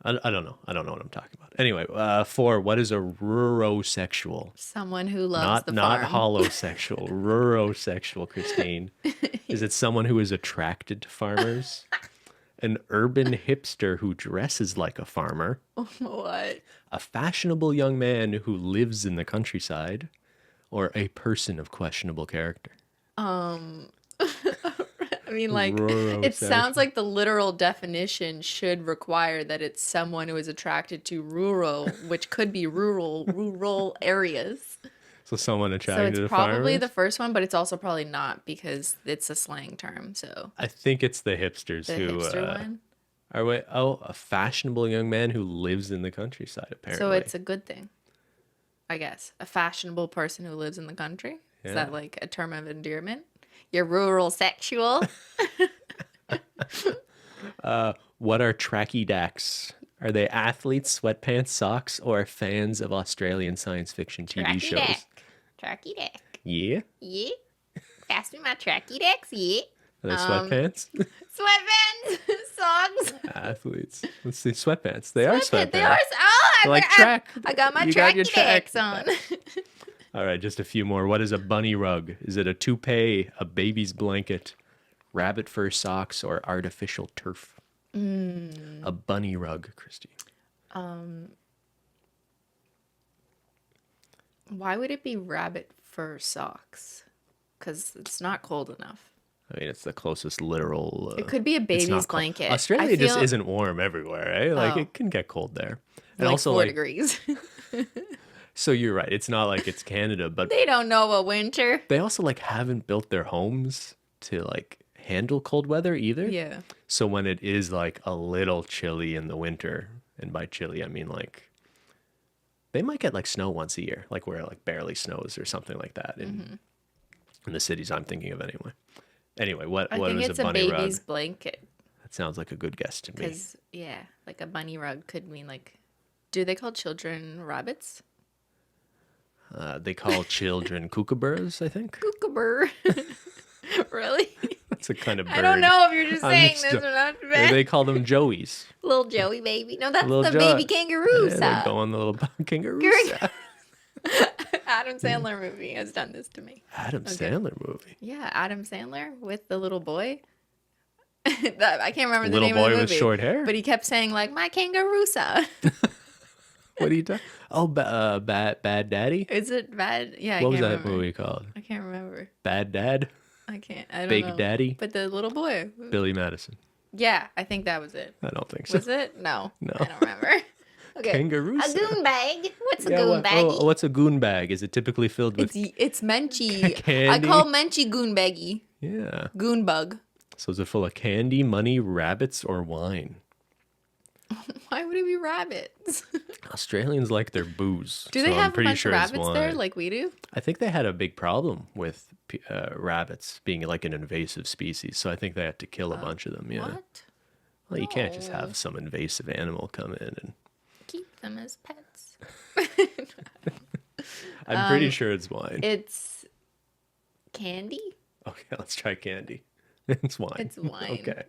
I don't know. I don't know what I'm talking about. Anyway, 4, what is a rurosexual? Someone who loves the Not farm. holosexual. Rurosexual, Christine. Is it someone who is attracted to farmers? An urban hipster who dresses like a farmer? What? A fashionable young man who lives in the countryside? Or a person of questionable character? I mean, like, it sounds like the literal definition should require that it's someone who is attracted to rural, which could be rural areas. So someone So attracted it's to probably farmers? the first one, but it's also probably not because it's a slang term. So I think it's the hipsters the who hipster one. are a fashionable young man who lives in the countryside. Apparently, So it's a good thing, I guess. A fashionable person who lives in the country. Is Yeah. that like a term of endearment? You're rural sexual. What are tracky dacks? Are they athletes, sweatpants, socks, or fans of Australian science fiction TV shows? Tracky deck. Yeah, Yeah. Pass me my tracky decks. Yeah. are they sweatpants? Sweatbands. Socks. Athletes. Let's see, sweatpants. They are sweatpants. They are. Oh, They're like track. I got my You got your tracky track. decks on. All right, just a few more. What is a bunny rug? Is it a toupee, a baby's blanket, rabbit fur socks, or artificial turf? A bunny rug, Christine. Why would it be rabbit fur socks? Because it's not cold enough. I mean, it's the closest literal. It could be a it's baby's not cold. blanket. Australia I just feel isn't warm everywhere, right? Like Oh. it can get cold there. And like also, 4 like, degrees. so you're right. It's not like it's Canada, but They don't know a winter. they also like haven't built their homes to like handle cold weather either. Yeah. So when it is like a little chilly in the winter, and by chilly I mean like they might get like snow once a year, like where it like barely snows or something like that in the cities I'm thinking of anyway. Anyway, what I think was it's a a bunny baby's rug? blanket. That sounds like a good guess to me. Because, yeah, like a bunny rug could mean like, do they call children rabbits? They call children kookaburras, I think. Kookaburra. Really? That's a kind of bird. I don't know if you're just I'm saying just this jo- or not. They call them joeys. Little Joey baby. No, that's Little the Joe- baby kangaroo. Yeah, they go on the little kangaroo. side. Adam Sandler movie has done this to me. Adam Sandler movie. Yeah, Adam Sandler with the little boy. I can't remember the Little name of boy the with movie. short hair? But he kept saying like my kangaroosa. What are you talking? Oh, Bad Daddy. Is it bad? Yeah, I What was can't that remember. movie called? I can't remember. Bad Dad. I can't. I don't Big know. Daddy? But the little boy. Billy Madison. Yeah, I think that was it. I don't think so. Was it? No. No. I don't remember. Okay. Kangaroo. A goon bag. What's a Yeah, goon baggie? what's a goon bag? Is it typically filled with? It's Menchie. Candy? I call Menchie goon baggy. Yeah. Goon bug. So is it full of candy, money, rabbits, or wine? Why would it be rabbits? Australians like their booze. Do so they I'm have a pretty bunch sure of it's rabbits there wine. like we do? I think they had a big problem with rabbits being like an invasive species. So I think they had to kill a bunch of them. Yeah. What? Well, you can't just No. have some invasive animal come in and. Keep them as pets. I'm pretty sure it's wine. It's candy. Okay, let's try candy. It's wine. It's wine. Okay.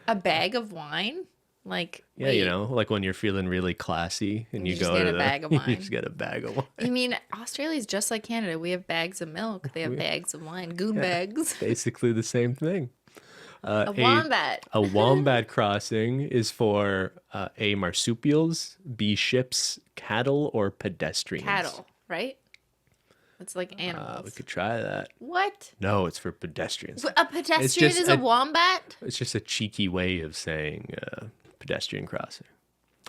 A bag of wine? Like, Yeah, wait, you know, like when you're feeling really classy and You you just go get to a the bag of you wine. just get a bag of wine. I mean, Australia's just like Canada. We have bags of milk. They have bags of wine. Goon bags. Basically the same thing. A wombat. A wombat crossing is for A, marsupials, B, ships, cattle, or pedestrians. Cattle, right? It's like We animals. could try that. What? No, it's for pedestrians. A pedestrian just is a wombat? It's just a cheeky way of saying pedestrian crossing.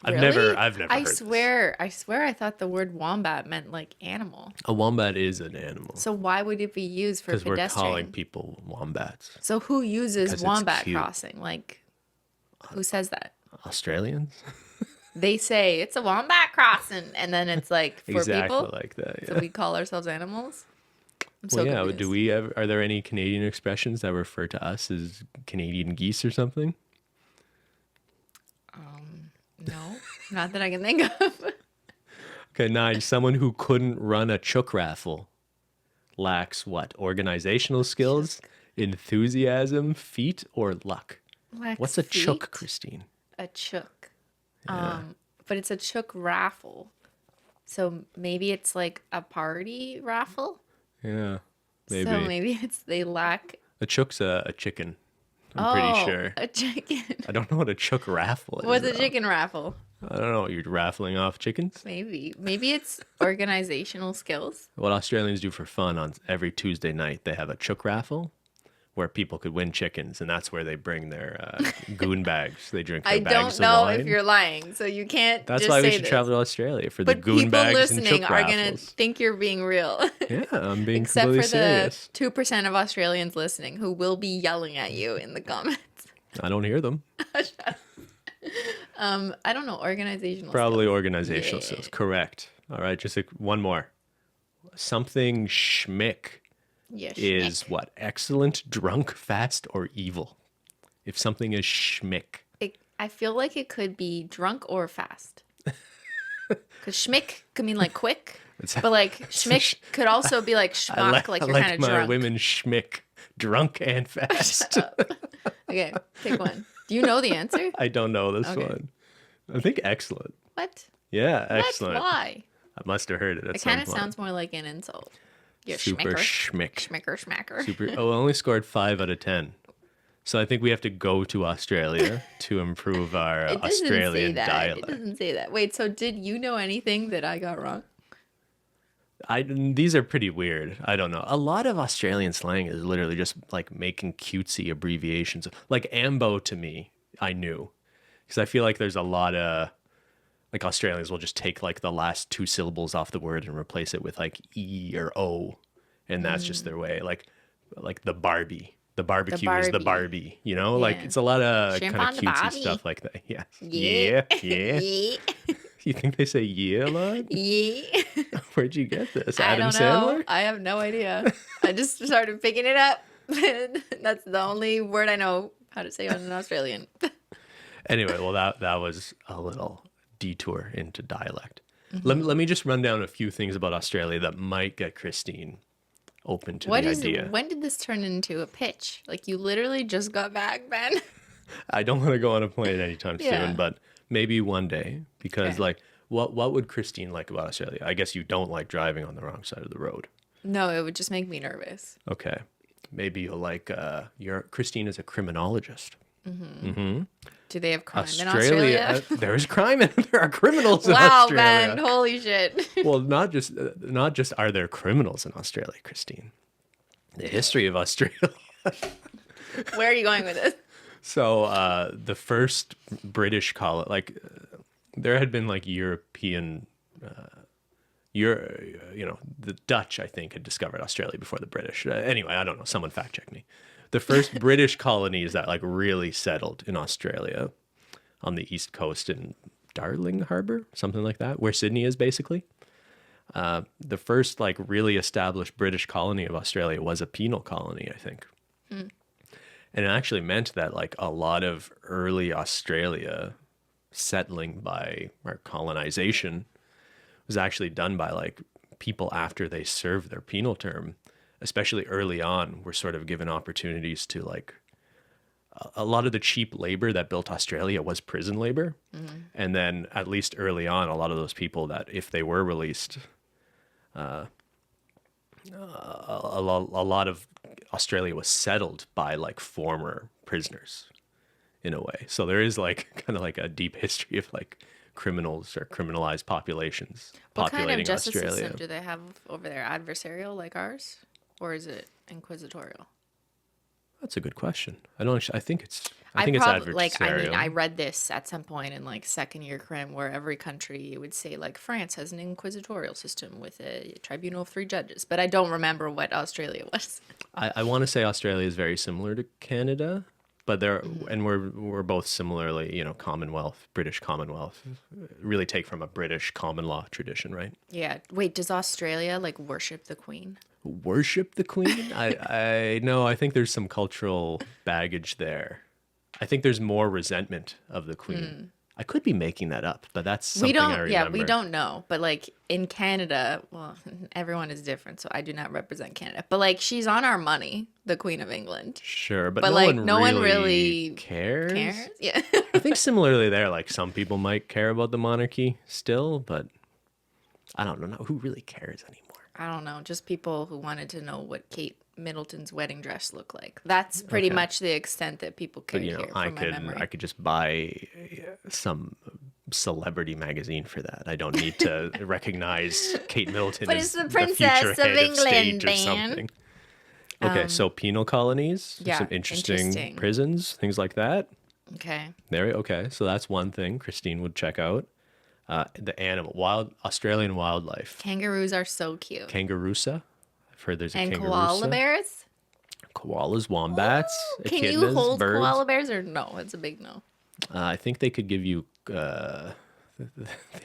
I've Really? never I heard this. swear I thought the word wombat meant like animal. A wombat is an animal. So why would it be used for Because we're pedestrian? calling people wombats. So who uses 'Cause it's wombat cute. crossing? Like, who says that? Australians? They say it's a wombat crossing, and then it's like for Exactly people. like that. So Yeah. we call ourselves animals. I'm Well, so yeah. confused. Do we ever? Are there any Canadian expressions that refer to us as Canadian geese or something? No, not that I can think of. Okay, 9. Someone who couldn't run a chook raffle lacks what? Organizational skills, enthusiasm, feet, or luck. Lacks What's a chook, feet? Christine? A chook. But it's a chook raffle. So maybe it's like a party raffle. Yeah, maybe. So maybe it's they lack. A chook's a chicken. I'm pretty sure. A chicken. I don't know what a chook raffle is. What's a though. chicken raffle? I don't know. You're raffling off chickens? Maybe it's organizational skills. What Australians do for fun on every Tuesday night, they have a chook raffle where people could win chickens, and that's where they bring their goon bags. They drink their I bags don't know of wine. if you're lying, so you can't. That's just why we say should this. travel to Australia for the But goon people bags and listening chook are gonna raffles. think you're being real. Yeah, I'm being Except completely for serious. the 2% of Australians listening who will be yelling at you in the comments. I don't hear them. I don't know, organizational Probably skills. organizational Yeah. skills. Correct. All right, just like one more. Something schmick Yeah, is schmick. what? Excellent, drunk, fast, or evil. If something is schmick. I feel like it could be drunk or fast. Because schmick could mean like quick, but like schmick could also be like schmuck, like you're kind of my drunk. women schmick, drunk and fast. Okay, pick one. Do you know the answer? I don't know this Okay. one. I think excellent. What? Yeah, What? excellent. Why? I must have heard it at It some kind of point. sounds more like an insult. You're Super schmicker. schmick. Schmicker, schmacker. Super. Oh, I only scored 5 out of 10. So I think we have to go to Australia to improve our It doesn't say Australian that. dialect. It doesn't say that. Wait, so did you know anything that I got wrong? These are pretty weird. I don't know. A lot of Australian slang is literally just like making cutesy abbreviations. Like Ambo to me, I knew. Because I feel like there's a lot of like Australians will just take like the last 2 syllables off the word and replace it with like E or O. And that's just their way. Like the Barbie. The barbecue is the Barbie. Barbie, you know? Like Yeah. it's a lot of Shrimp kind on of the cutesy Barbie. stuff like that. Yes. Yeah. Yeah. Yeah. You think they say yeah a lot? Yeah. Where'd you get this? I Adam don't know. Sandler? I have no idea. I just started picking it up. That's the only word I know how to say on an Australian. Anyway, well, that was a little detour into dialect. Mm-hmm. Let me just run down a few things about Australia that might get Christine open to What the is? idea. When did this turn into a pitch? Like you literally just got back, Ben. I don't want to go on a plane anytime Yeah. soon, but maybe one day. Because, Okay. like, what would Christine like about Australia? I guess you don't like driving on the wrong side of the road. No, it would just make me nervous. Okay. Maybe you'll like, Christine is a criminologist. Do they have crime in Australia, Australia? there is crime and there are criminals in Wow, Australia. Ben! Holy shit! Well, not just are there criminals in Australia, Christine. The history of Australia. Where are you going with this? So the first British colony, there had been like European, the Dutch, I think, had discovered Australia before the British. Anyway, I don't know. Someone fact check me. The first British colonies that like really settled in Australia on the east coast in Darling Harbour, something like that, where Sydney is basically. The first like really established British colony of Australia was a penal colony, I think. And it actually meant that like a lot of early Australia settling by or colonization was actually done by like people after they serve their penal term, especially early on, were sort of given opportunities to like a lot of the cheap labor that built Australia was prison labor. And then at least early on, a lot of those people that if they were released, a lot of Australia was settled by like former prisoners in a way. So there is like kind of like a deep history of like criminals or criminalized populations What kind of populating justice Australia. system do they have over there? Adversarial like ours? Or is it inquisitorial? That's a good question. I don't actually, I think it's Like, adversarial. I read this at some point in like second year crim where every country would say like France has an inquisitorial system with a tribunal of 3 judges, but I don't remember what Australia was. I want to say Australia is very similar to Canada, but and we're both similarly, you know, Commonwealth, British Commonwealth, really take from a British common law tradition, right? Yeah. Wait, does Australia like worship the Queen? Worship the Queen? I know, I think there's some cultural baggage there. I think there's more resentment of the Queen. I could be making that up, but that's something I remember. Yeah, we don't know. But like in Canada, well, everyone is different, so I do not represent Canada. But like she's on our money, the Queen of England. Sure, but no one really cares. Yeah. I think similarly there, like some people might care about the monarchy still, but I don't know who really cares anymore. I don't know, just people who wanted to know what Kate Middleton's wedding dress looked like. That's pretty much the extent that people care But you know, here from my memory. I could just buy some celebrity magazine for that. I don't need to recognize Kate Middleton But as it's the Princess future of head England, state or Ben. something. Okay, so penal colonies, yeah, some interesting interesting. prisons, things like that. Okay. Okay, so that's one thing Cristine would check out. The Australian wildlife. Kangaroos are so cute. Kangaroosa. I've heard there's a And kangaroosa. koala bears? Koalas, wombats, Can you echidnas, hold birds. koala bears or no? It's a big no. I think they could give you. They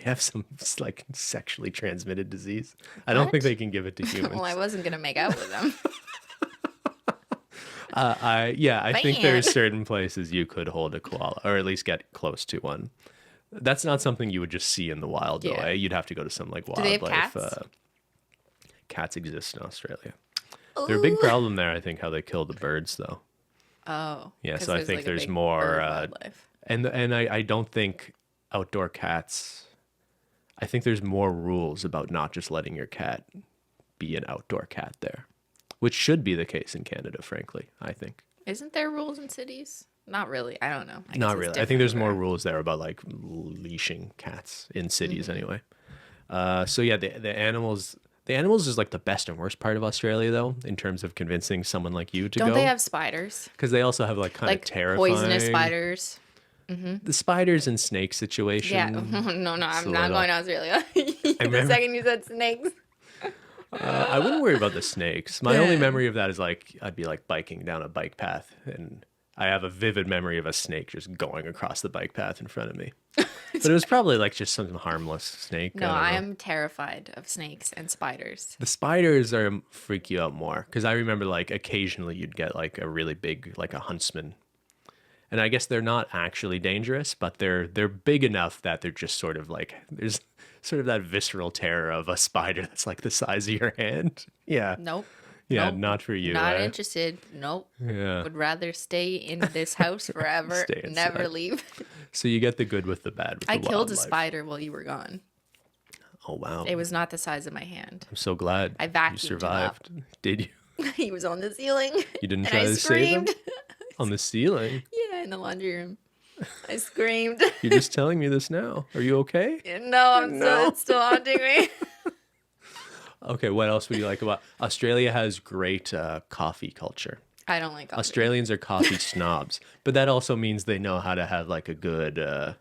have some like sexually transmitted disease. I don't What? think they can give it to humans. Well, I wasn't gonna make out with them. I think Man. there's certain places you could hold a koala, or at least get close to one. That's not something you would just see in the wild, though. Yeah. You'd have to go to some like Do they wildlife. have cats? Cats exist in Australia. They're a big Ooh. problem there. I think how they kill the birds, though. Oh. Yeah, 'cause so I think like, a there's big more, bird wildlife. And I don't think outdoor cats. I think there's more rules about not just letting your cat be an outdoor cat there, which should be the case in Canada, frankly. I think. Isn't there rules in cities? Not really. I don't know. I guess Not it's really. I different think there's more everywhere. rules there about like leashing cats in cities anyway. So yeah, the animals. The animals is like the best and worst part of Australia, though, in terms of convincing someone like you to Don't go. they have spiders? Because they also have like kind of Like terrifying poisonous spiders? The spiders and snake situation. Yeah. No, I'm a not little- going to Australia. The remember- second you said snakes. I wouldn't worry about the snakes. My only memory of that is like I'd be like biking down a bike path, and I have a vivid memory of a snake just going across the bike path in front of me. But it was probably like just some harmless snake. No, don't I know. am terrified of snakes and spiders. The spiders freak you out more because I remember like occasionally you'd get like a really big like a huntsman, and I guess they're not actually dangerous, but they're big enough that they're just sort of like there's sort of that visceral terror of a spider that's like the size of your hand. Yeah, Nope. yeah, Nope. not for you. Not eh? interested. Nope. Yeah. Would rather stay in this house forever. Stay inside. Never leave. So you get the good with the bad. With I the killed a wildlife. spider while you were gone. Oh wow! It was not the size of my hand. I'm so glad I you vacuumed him survived. Did you? He was on the ceiling. You didn't And try I to save him screamed. on the ceiling. Yeah, in the laundry room. I screamed. You're just telling me this now. Are you okay? No, No. it's still haunting me. Okay, what else would you like about Australia? Has great coffee culture. I don't like coffee. Australians are coffee snobs, but that also means they know how to have like a good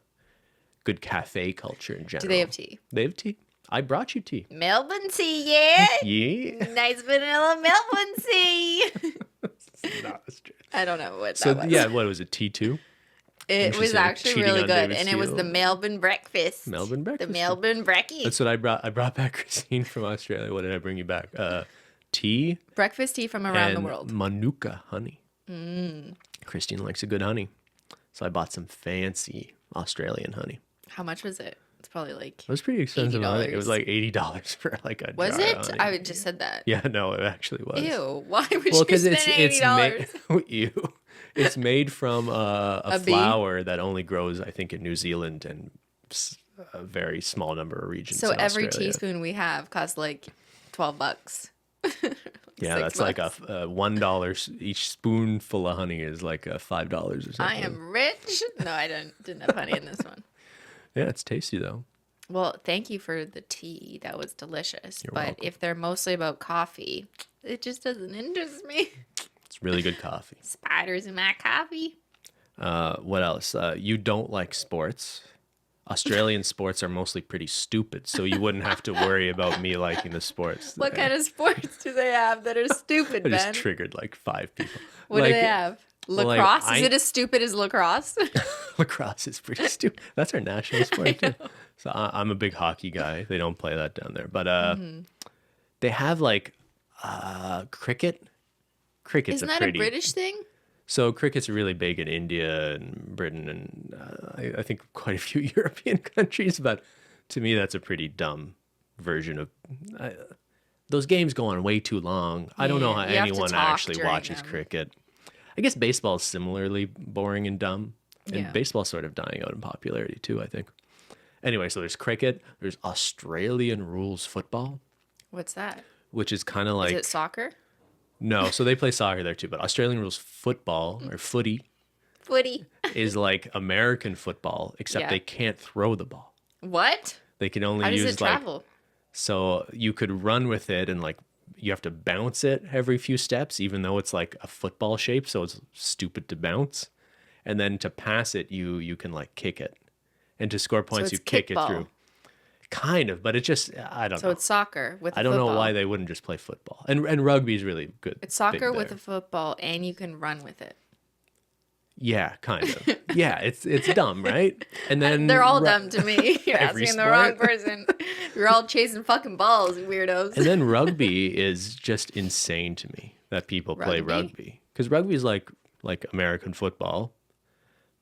cafe culture in general. Do they have tea? They have tea. I brought you tea. Melbourne tea, yeah. Yeah. Nice vanilla Melbourne tea. Not Australia. I don't know what So that was. yeah, what was it? T2? It was Interesting. actually Cheating really on good, David and it was Steele. the Melbourne breakfast. Melbourne breakfast. The Melbourne brekkie. That's what I brought. I brought back Cristine from Australia. What did I bring you back? Tea Breakfast tea from around and the world. Manuka honey. Cristine likes a good honey, so I bought some fancy Australian honey. How much was it? It's probably like It was pretty expensive honey. It was $80. like $80 for like a Was jar it? of honey. I just said that. Yeah, no, it actually was. Ew. Why would Well, you because spend it's $80? made. Ew. It's made from a bee? flower that only grows, I think, in New Zealand and a very small number of regions. So in every Australia. teaspoon we have costs like $12. Yeah, that's like a $1 each spoonful of honey is like a $5 or something. I am rich. No, I didn't have honey in this one. Yeah, it's tasty though. Well, thank you for the tea. That was delicious. You're but welcome. if they're mostly about coffee, it just doesn't interest me. It's really good coffee. Spiders in my coffee. What else? You don't like sports. Australian sports are mostly pretty stupid, so you wouldn't have to worry about me liking the sports. What kind of sports do they have that are stupid, I just Ben? triggered like 5 people. What do they have? well, like, Lacrosse? Is it as stupid as lacrosse? Lacrosse is pretty stupid. That's our national sport too. So I'm a big hockey guy. They don't play that down there, but they have like cricket. Cricket's Isn't that pretty. a British thing? So cricket's really big in India and Britain and I think quite a few European countries. But to me, that's a pretty dumb version of. Those games go on way too long. I don't know how you have to anyone talk actually during watches them. cricket. I guess baseball is similarly boring and dumb. And Yeah. baseball's sort of dying out in popularity too, I think. Anyway, so there's cricket. There's Australian rules football, What's that? which is kind of like Is it soccer? no. So they play soccer there too, but Australian rules football or footy Footy. is like American football, except Yeah. they can't throw the ball. What? They can only How does use it like travel? so you could run with it and like you have to bounce it every few steps, even though it's like a football shape, so it's stupid to bounce. And then to pass it, you can like kick it, and to score points, it's you kick kickball. it through. Kind of, but it just I don't So know. it's soccer with I don't know football. why they wouldn't just play football. And rugby's really good. It's soccer big with there. a football, and you can run with it. Yeah, kind of. Yeah, it's dumb, right? And then They're all dumb to me. You're Every asking the wrong sport. person. You're all chasing fucking balls, you weirdos. And then rugby is just insane to me that people play Rugby? rugby because rugby is like American football,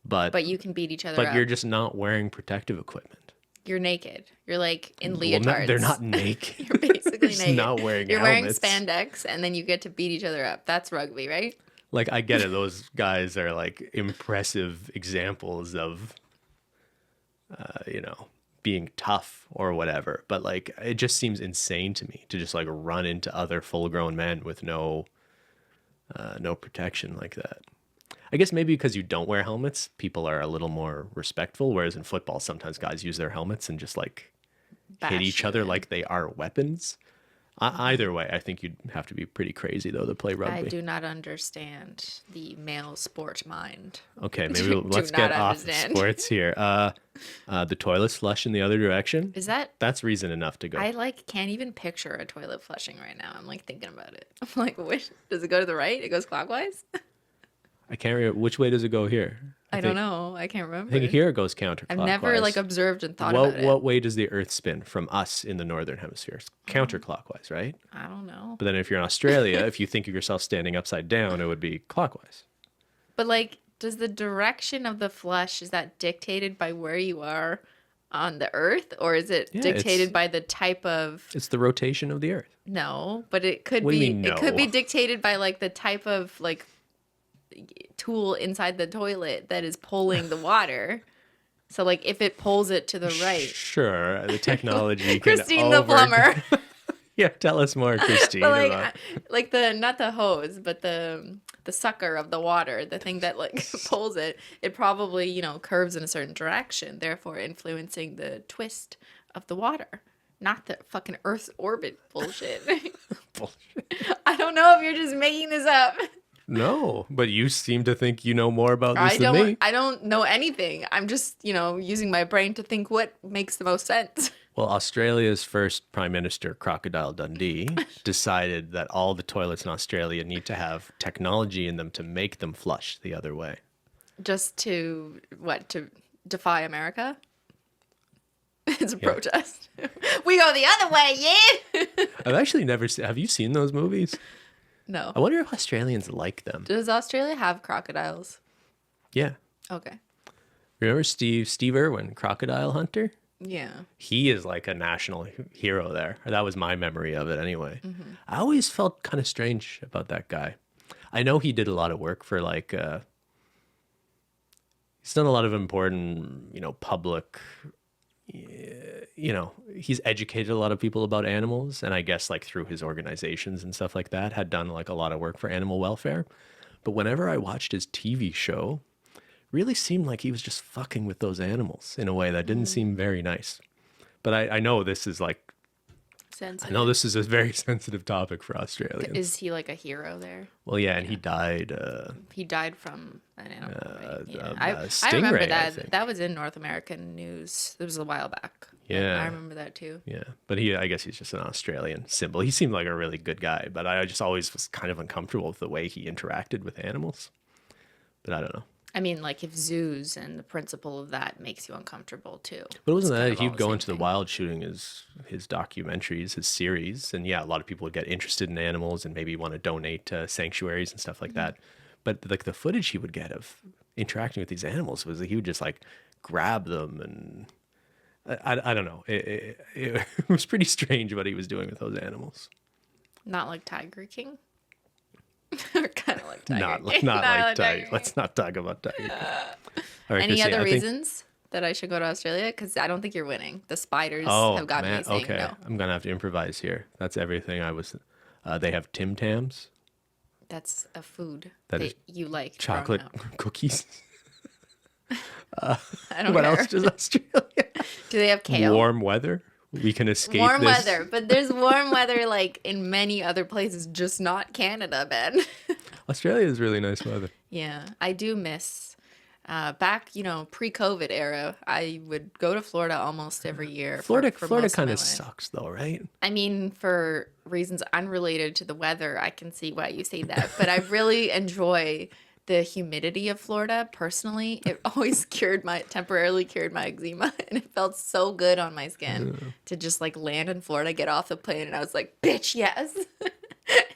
but you can beat each other but up. you're just not wearing protective equipment. You're naked. You're like in Well, leotards. they're not naked. You're basically They're just naked. not wearing You're helmets. wearing spandex, and then you get to beat each other up. That's rugby, right? Like I get it; those guys are like impressive examples of, being tough or whatever. But like, it just seems insane to me to just like run into other full-grown men with no protection like that. I guess maybe because you don't wear helmets, people are a little more respectful. Whereas in football, sometimes guys use their helmets and just like hit Bash each you other in. like they are weapons. Either way, I think you'd have to be pretty crazy though to play rugby. I do not understand the male sport mind. Okay, maybe Do let's not get off understand. sports here. The toilets flush in the other direction. Is that? That's reason enough to go. I like can't even picture a toilet flushing right now. I'm like thinking about it. I'm like, which does it go to the right? It goes clockwise. I can't remember which way does it go here. I don't know. I can't remember. I think here it goes counterclockwise. I've never like observed and thought what about it. what way does the Earth spin from us in the northern hemisphere? It's counterclockwise, right? I don't know. But then if you're in Australia, if you think of yourself standing upside down, it would be clockwise. But like, does the direction of the flush, is that dictated by where you are on the Earth, or is it Yeah, dictated it's- by the type of? It's the rotation of the Earth. No, but it could What do be. you mean, It could be no? dictated by like the type of like tool inside the toilet that is pulling the water. So like, if it pulls it to the right, Sure, the technology can Christine the plumber. Yeah, tell us more, Christine. But like, about- like the not the hose, but the sucker of the water, the thing that like pulls it. It probably curves in a certain direction, therefore influencing the twist of the water. Not the fucking Earth's orbit bullshit. Bullshit. I don't know if you're just making this up. No, but you seem to think you know more about this than me. I don't know anything. I'm just using my brain to think what makes the most sense. Well, Australia's first Prime Minister, Crocodile Dundee, decided that all the toilets in Australia need to have technology in them to make them flush the other way. Just to defy America? It's a protest. We go the other way, yeah. I've actually never seen. Have you seen those movies? No. I wonder if Australians like them. Does Australia have crocodiles? Yeah. Okay. Remember Steve Irwin, Crocodile Hunter? Yeah. He is like a national hero there. That was my memory of it anyway. I always felt kind of strange about that guy. I know he did a lot of work for like, he's done a lot of important, public, he's educated a lot of people about animals. And I guess like through his organizations and stuff like that, had done like a lot of work for animal welfare. But whenever I watched his TV show, really seemed like he was just fucking with those animals in a way that didn't seem very nice. But I know this is like, Sensitive. I know this is a very sensitive topic for Australians. Is he like a hero there? Well, yeah, and he died. He died from an animal. Right? Yeah. a I remember stingray, I that. think. That was in North American news. It was a while back. Yeah. I remember that too. Yeah, but I guess he's just an Australian symbol. He seemed like a really good guy, but I just always was kind of uncomfortable with the way he interacted with animals. But I don't know. I mean, like if zoos and the principle of that makes you uncomfortable too. But wasn't It's kind that of all he'd the go same into the thing. wild shooting his documentaries, his series, and yeah, a lot of people would get interested in animals and maybe want to donate to sanctuaries and stuff like that. But like the footage he would get of interacting with these animals was that he would just like grab them and I don't know. It was pretty strange what he was doing with those animals. Not like Tiger King. Or kind of like Tiger Not King. like Tiger. King. Let's not talk about Tiger King. All right, Any Christine, other I think- reasons that I should go to Australia? Because I don't think you're winning. The spiders Oh, have got me man. saying Okay. no. I'm going to have to improvise here. That's everything I was. They have Tim Tams, That's a food That that, is you like. chocolate growing up. cookies. I don't What care. else does Australia? Do they have kale? Warm weather. We can escape Warm this. weather, but there's warm weather like in many other places, just not Canada, Ben. Australia is really nice weather. Yeah, I do miss back, pre-COVID era. I would go to Florida almost every year. Florida for most kind my of life. sucks though, right? I mean, for reasons unrelated to the weather, I can see why you say that. But I really enjoy the humidity of Florida personally. It always temporarily cured my eczema, and it felt so good on my skin to just like land in Florida, get off the plane, and I was like, bitch, yes.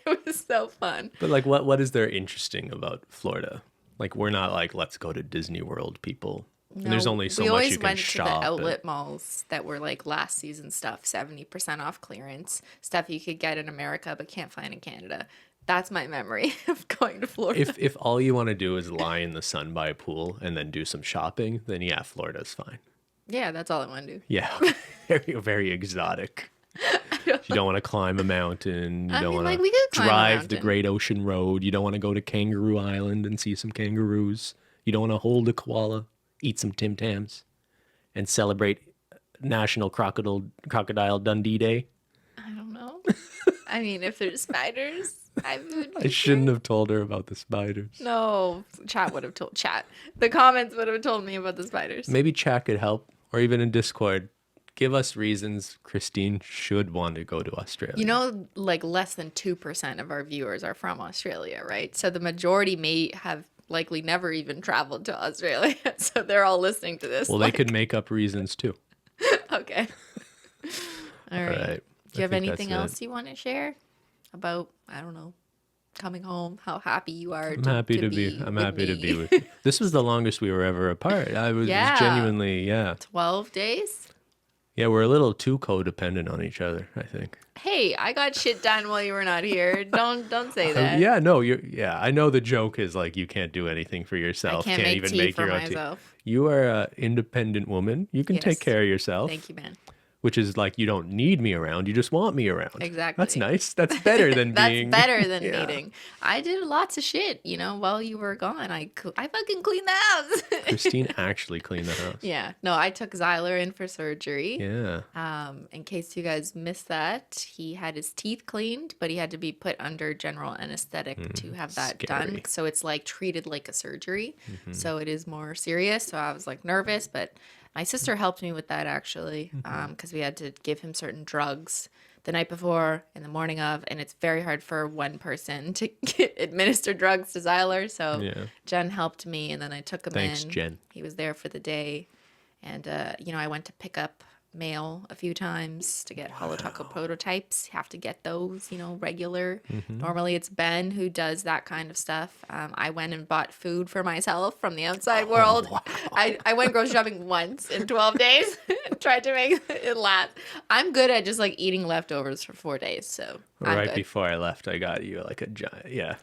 It was so fun. But like, what is there interesting about Florida? Like, we're not like, let's go to Disney World, people. And there's No, only so we much always you can went shop. to the and- outlet malls that were like last season stuff, 70% off clearance, stuff you could get in America but can't find in Canada. That's my memory of going to Florida. If all you want to do is lie in the sun by a pool and then do some shopping, then yeah, Florida's fine. Yeah, that's all I want to do. Yeah, very very exotic. You don't want to climb a mountain. You I don't mean, want like, to we could climb a drive the mountain. Great Ocean Road. You don't want to go to Kangaroo Island and see some kangaroos. You don't want to hold a koala, eat some Tim Tams, and celebrate National Crocodile Dundee Day. I don't know. I mean, if there's spiders, I would. I shouldn't have told her about the spiders. No, chat would have told chat. The comments would have told me about the spiders. Maybe chat could help, or even in Discord. Give us reasons Cristine should want to go to Australia. Like less than 2% of our viewers are from Australia, right? So the majority may have likely never even traveled to Australia. So they're all listening to this. Well, they could make up reasons too. Okay. All right. right. Do you have I think anything that's else you want to share about, I don't know, coming home, how happy you are I'm happy to be. I'm happy to be with you. This was the longest we were ever apart. I was Yeah. genuinely, yeah. 12 days? Yeah, we're a little too codependent on each other, I think. Hey, I got shit done while you were not here. Don't say that. Yeah, no, I know the joke is like you can't do anything for I yourself. can't make tea for your own myself. tea. You are an independent woman. You can Yes. take care of yourself. Thank you, man. Which is like you don't need me around. You just want me around. Exactly. That's nice. That's better than That's being. better than Yeah. needing. I did lots of shit, while you were gone. I fucking cleaned the house. Cristine actually cleaned the house. Yeah. No, I took Zyler in for surgery. Yeah. In case you guys missed that, he had his teeth cleaned, but he had to be put under general anesthetic to have that scary. done. So it's like treated like a surgery. So it is more serious. So I was like nervous, but my sister helped me with that actually, because we had to give him certain drugs the night before and the morning of, and it's very hard for one person to administer drugs to Zyler. So Yeah. Jen helped me, and then I took him Thanks, in. Jen. He was there for the day, and I went to pick up mail a few times to get holotaco prototypes. Have to get those, regular. Normally it's Ben who does that kind of stuff. I went and bought food for myself from the outside world. wow. I went grocery shopping once in 12 days and tried to make it last. I'm good at just like eating leftovers for 4 days. So I'm Right good. before I left, I got you like a giant, yeah.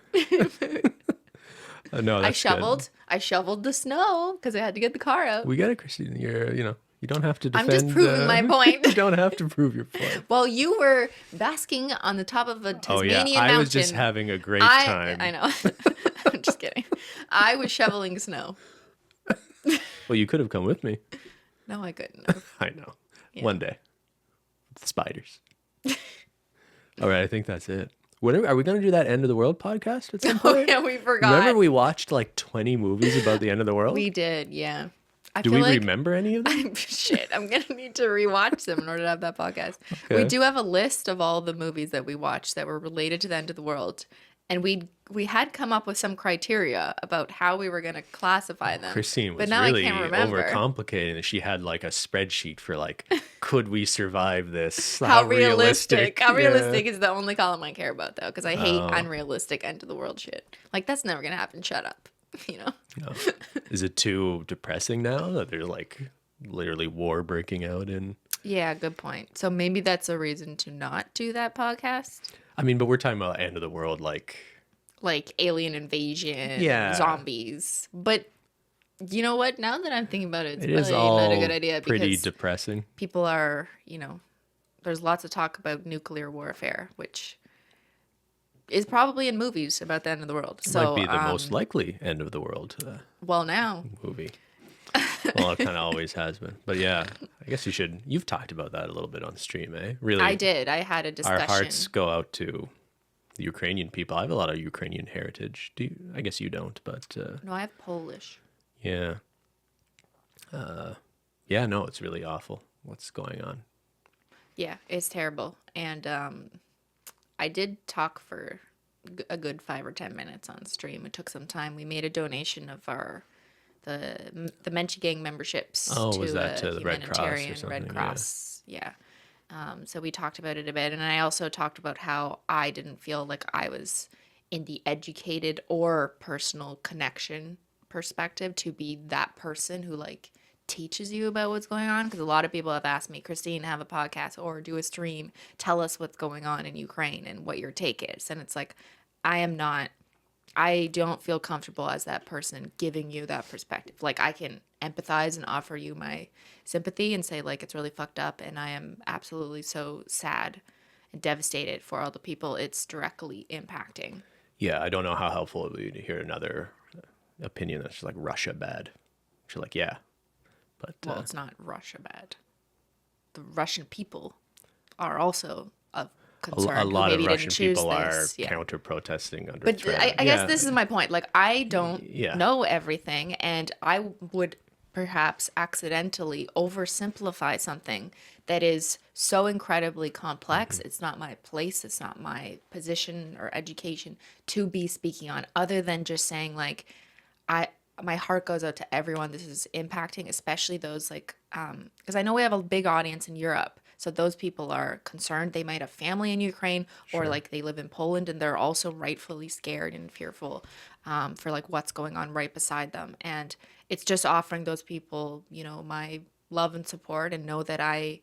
No, that's good. I shoveled the snow because I had to get the car out. We get it, Cristine. You don't have to defend. I'm just proving my point. You don't have to prove your point. Well, you were basking on the top of a Tasmanian I mountain. was just having a great time. I know. I'm just kidding. I was shoveling snow. Well, you could have come with me. No, I couldn't have. I know. Yeah. One day. With the spiders. All right, I think that's it. Are we going to do that End of the World podcast at some Oh, point? yeah, we forgot. Remember we watched like 20 movies about the end of the world? We did, yeah. I Do feel we like remember any of them? Shit, I'm going to need to rewatch them in order to have that podcast. Okay. We do have a list of all the movies that we watched that were related to the end of the world. And we had come up with some criteria about how we were going to classify them. Cristine but was now really I can't remember. overcomplicating it. She had like a spreadsheet for like, could we survive this? How realistic. How Yeah. realistic is the only column I care about, though, because I hate unrealistic end of the world shit. Like, that's never going to happen. Shut up. No. Is it too depressing now that there's like literally war breaking out in? Yeah, good point. So maybe that's a reason to not do that podcast. I mean, but we're talking about end of the world, like alien invasion, Yeah. zombies. But you know what? Now that I'm thinking about it, it's it is probably all not a good idea pretty because depressing. people are, there's lots of talk about nuclear warfare, which is probably in movies about the end of the world. So Might be the most likely end of the world well, now movie. Well, it kind of always has been. But yeah, I guess you've talked about that a little bit on stream, eh? Really, I did. I had a discussion. our hearts go out to the Ukrainian people. I have a lot of Ukrainian heritage. I guess you don't, but No, I have Polish. yeah. Yeah, no, it's really awful what's going on. Yeah, it's terrible. And I did talk for a good 5 or 10 minutes on stream. It took some time. We made a donation of the Menchie Gang memberships Oh, to was that to a the Red Cross or humanitarian something? Red Yeah. Cross. Yeah. So we talked about it a bit, and I also talked about how I didn't feel like I was in the educated or personal connection perspective to be that person who like teaches you about what's going on, because a lot of people have asked me, Cristine, have a podcast or do a stream, tell us what's going on in Ukraine and what your take is. And it's like, I don't feel comfortable as that person giving you that perspective. Like, I can empathize and offer you my sympathy and say like it's really fucked up, and I am absolutely so sad and devastated for all the people it's directly impacting. Yeah, I don't know how helpful it would be to hear another opinion that's just like Russia bad. She's like, yeah, but Well, it's not Russia bad. The Russian people are also of concern. a who lot of maybe Russian didn't choose people are this. Yeah. counter protesting under But threat. I guess this is my point. Like, I don't Yeah. know everything, and I would perhaps accidentally oversimplify something that is so incredibly complex. Mm-hmm. It's not my place. It's not my position or education to be speaking on, other than just saying like, my heart goes out to everyone this is impacting, especially those like, because I know we have a big audience in Europe. So those people are concerned. They might have family in Ukraine, or like they live in Poland, and they're also rightfully scared and fearful for like what's going on right beside them. And it's just offering those people, my love and support, and know that I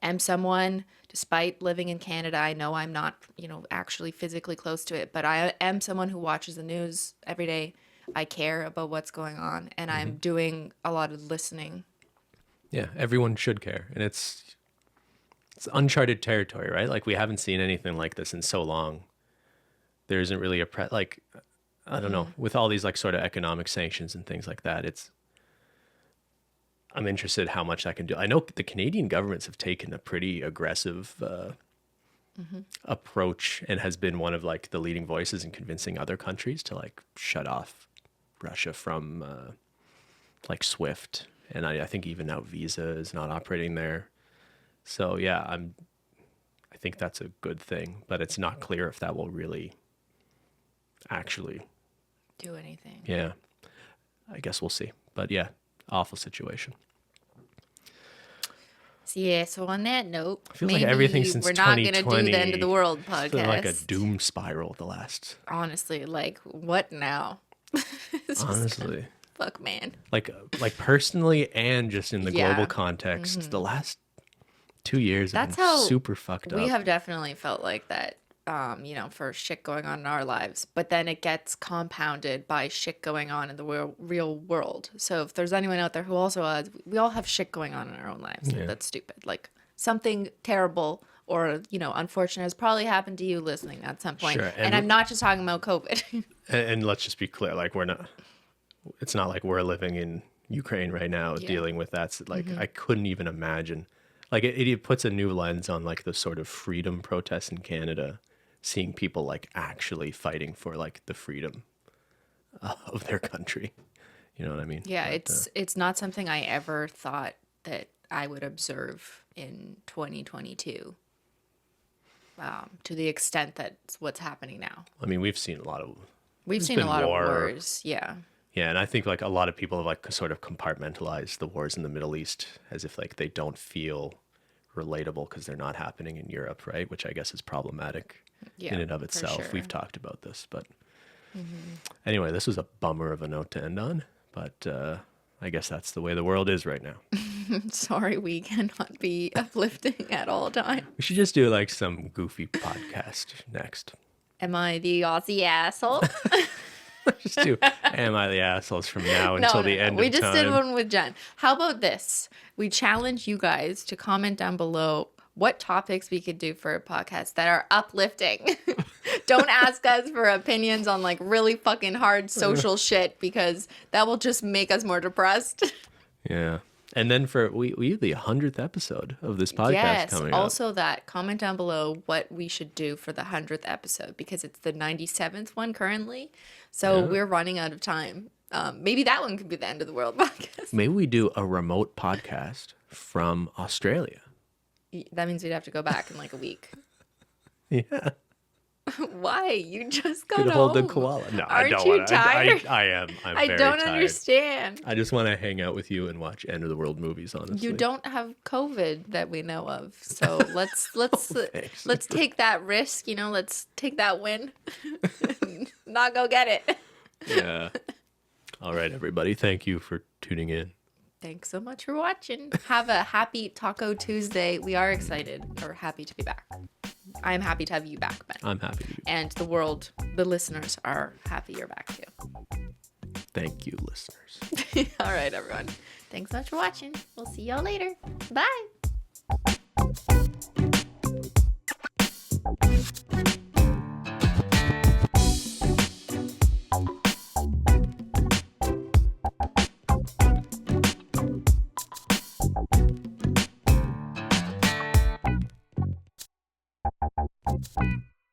am someone, despite living in Canada, I know I'm not, actually physically close to it, but I am someone who watches the news every day. I care about what's going on, and I'm doing a lot of listening. Yeah, everyone should care, and it's uncharted territory, right? Like, we haven't seen anything like this in so long. There isn't really I don't know, with all these like sort of economic sanctions and things like that, I'm interested how much that can do. I know the Canadian governments have taken a pretty aggressive approach, and has been one of like the leading voices in convincing other countries to like shut off Russia from like SWIFT. And I think even now Visa is not operating there. So yeah, I think that's a good thing, but it's not clear if that will really actually Do anything. Yeah, I guess we'll see. But yeah, awful situation. So yeah, so on that note, I feel like everything since we're not gonna 2020 do the end of the world it's podcast. been like a doom spiral the last. Honestly, like what now? It's just Honestly, fuck, man. like personally and just in the Yeah. global context, the last 2 years have That's been how super fucked up. We have definitely felt like that, for shit going on in our lives. But then it gets compounded by shit going on in the real world. So if there's anyone out there who also has, we all have shit going on in our own lives. Yeah. That's stupid. Like something terrible or, unfortunate has probably happened to you listening at some point. Sure, And I'm not just talking about COVID. And let's just be clear, like it's not like we're living in Ukraine right now dealing with that. So, like I couldn't even imagine. Like it puts a new lens on like the sort of freedom protests in Canada, seeing people like actually fighting for like the freedom of their country. You know what I mean? Yeah, But, it's not something I ever thought that I would observe in 2022. To the extent that's what's happening now. I mean, we've seen a lot of We've there's seen a been lot war. of wars. Yeah. Yeah, and I think like a lot of people have like sort of compartmentalized the wars in the Middle East as if like they don't feel relatable because they're not happening in Europe, right? Which I guess is problematic Yeah, in and of for itself. sure. We've talked about this, but anyway, this was a bummer of a note to end on, but I guess that's the way the world is right now. Sorry, we cannot be uplifting at all times. We should just do like some goofy podcast next. Am I the Aussie asshole? Just do Am I the Assholes from now until the end We of just time. did one with Jen. How about this? We challenge you guys to comment down below what topics we could do for a podcast that are uplifting. Don't ask us for opinions on like really fucking hard social shit because that will just make us more depressed. Yeah. And then for we have the 100th episode of this podcast Yes, coming up. also that. Comment down below what we should do for the 100th episode because it's the 97th one currently. So we're running out of time. Maybe that one could be the end of the world podcast. Maybe we do a remote podcast from Australia. That means we'd have to go back in like a week. Yeah. Why? You just got Could home. hold the koala. No, I Aren't don't you want to. tired? I am. I'm I very don't tired. understand. I just want to hang out with you and watch end of the world movies, honestly. You don't have COVID that we know of, so let's thanks. let's take that risk. Let's take that win. Not go get it. Yeah. All right, everybody. Thank you for tuning in. Thanks so much for watching. Have a happy Taco Tuesday. We are excited or happy to be back. I'm happy to have you back, Ben. I'm happy to be. And the world, the listeners are happy you're back too. Thank you, listeners. All right, everyone. Thanks so much for watching. We'll see y'all later. Bye.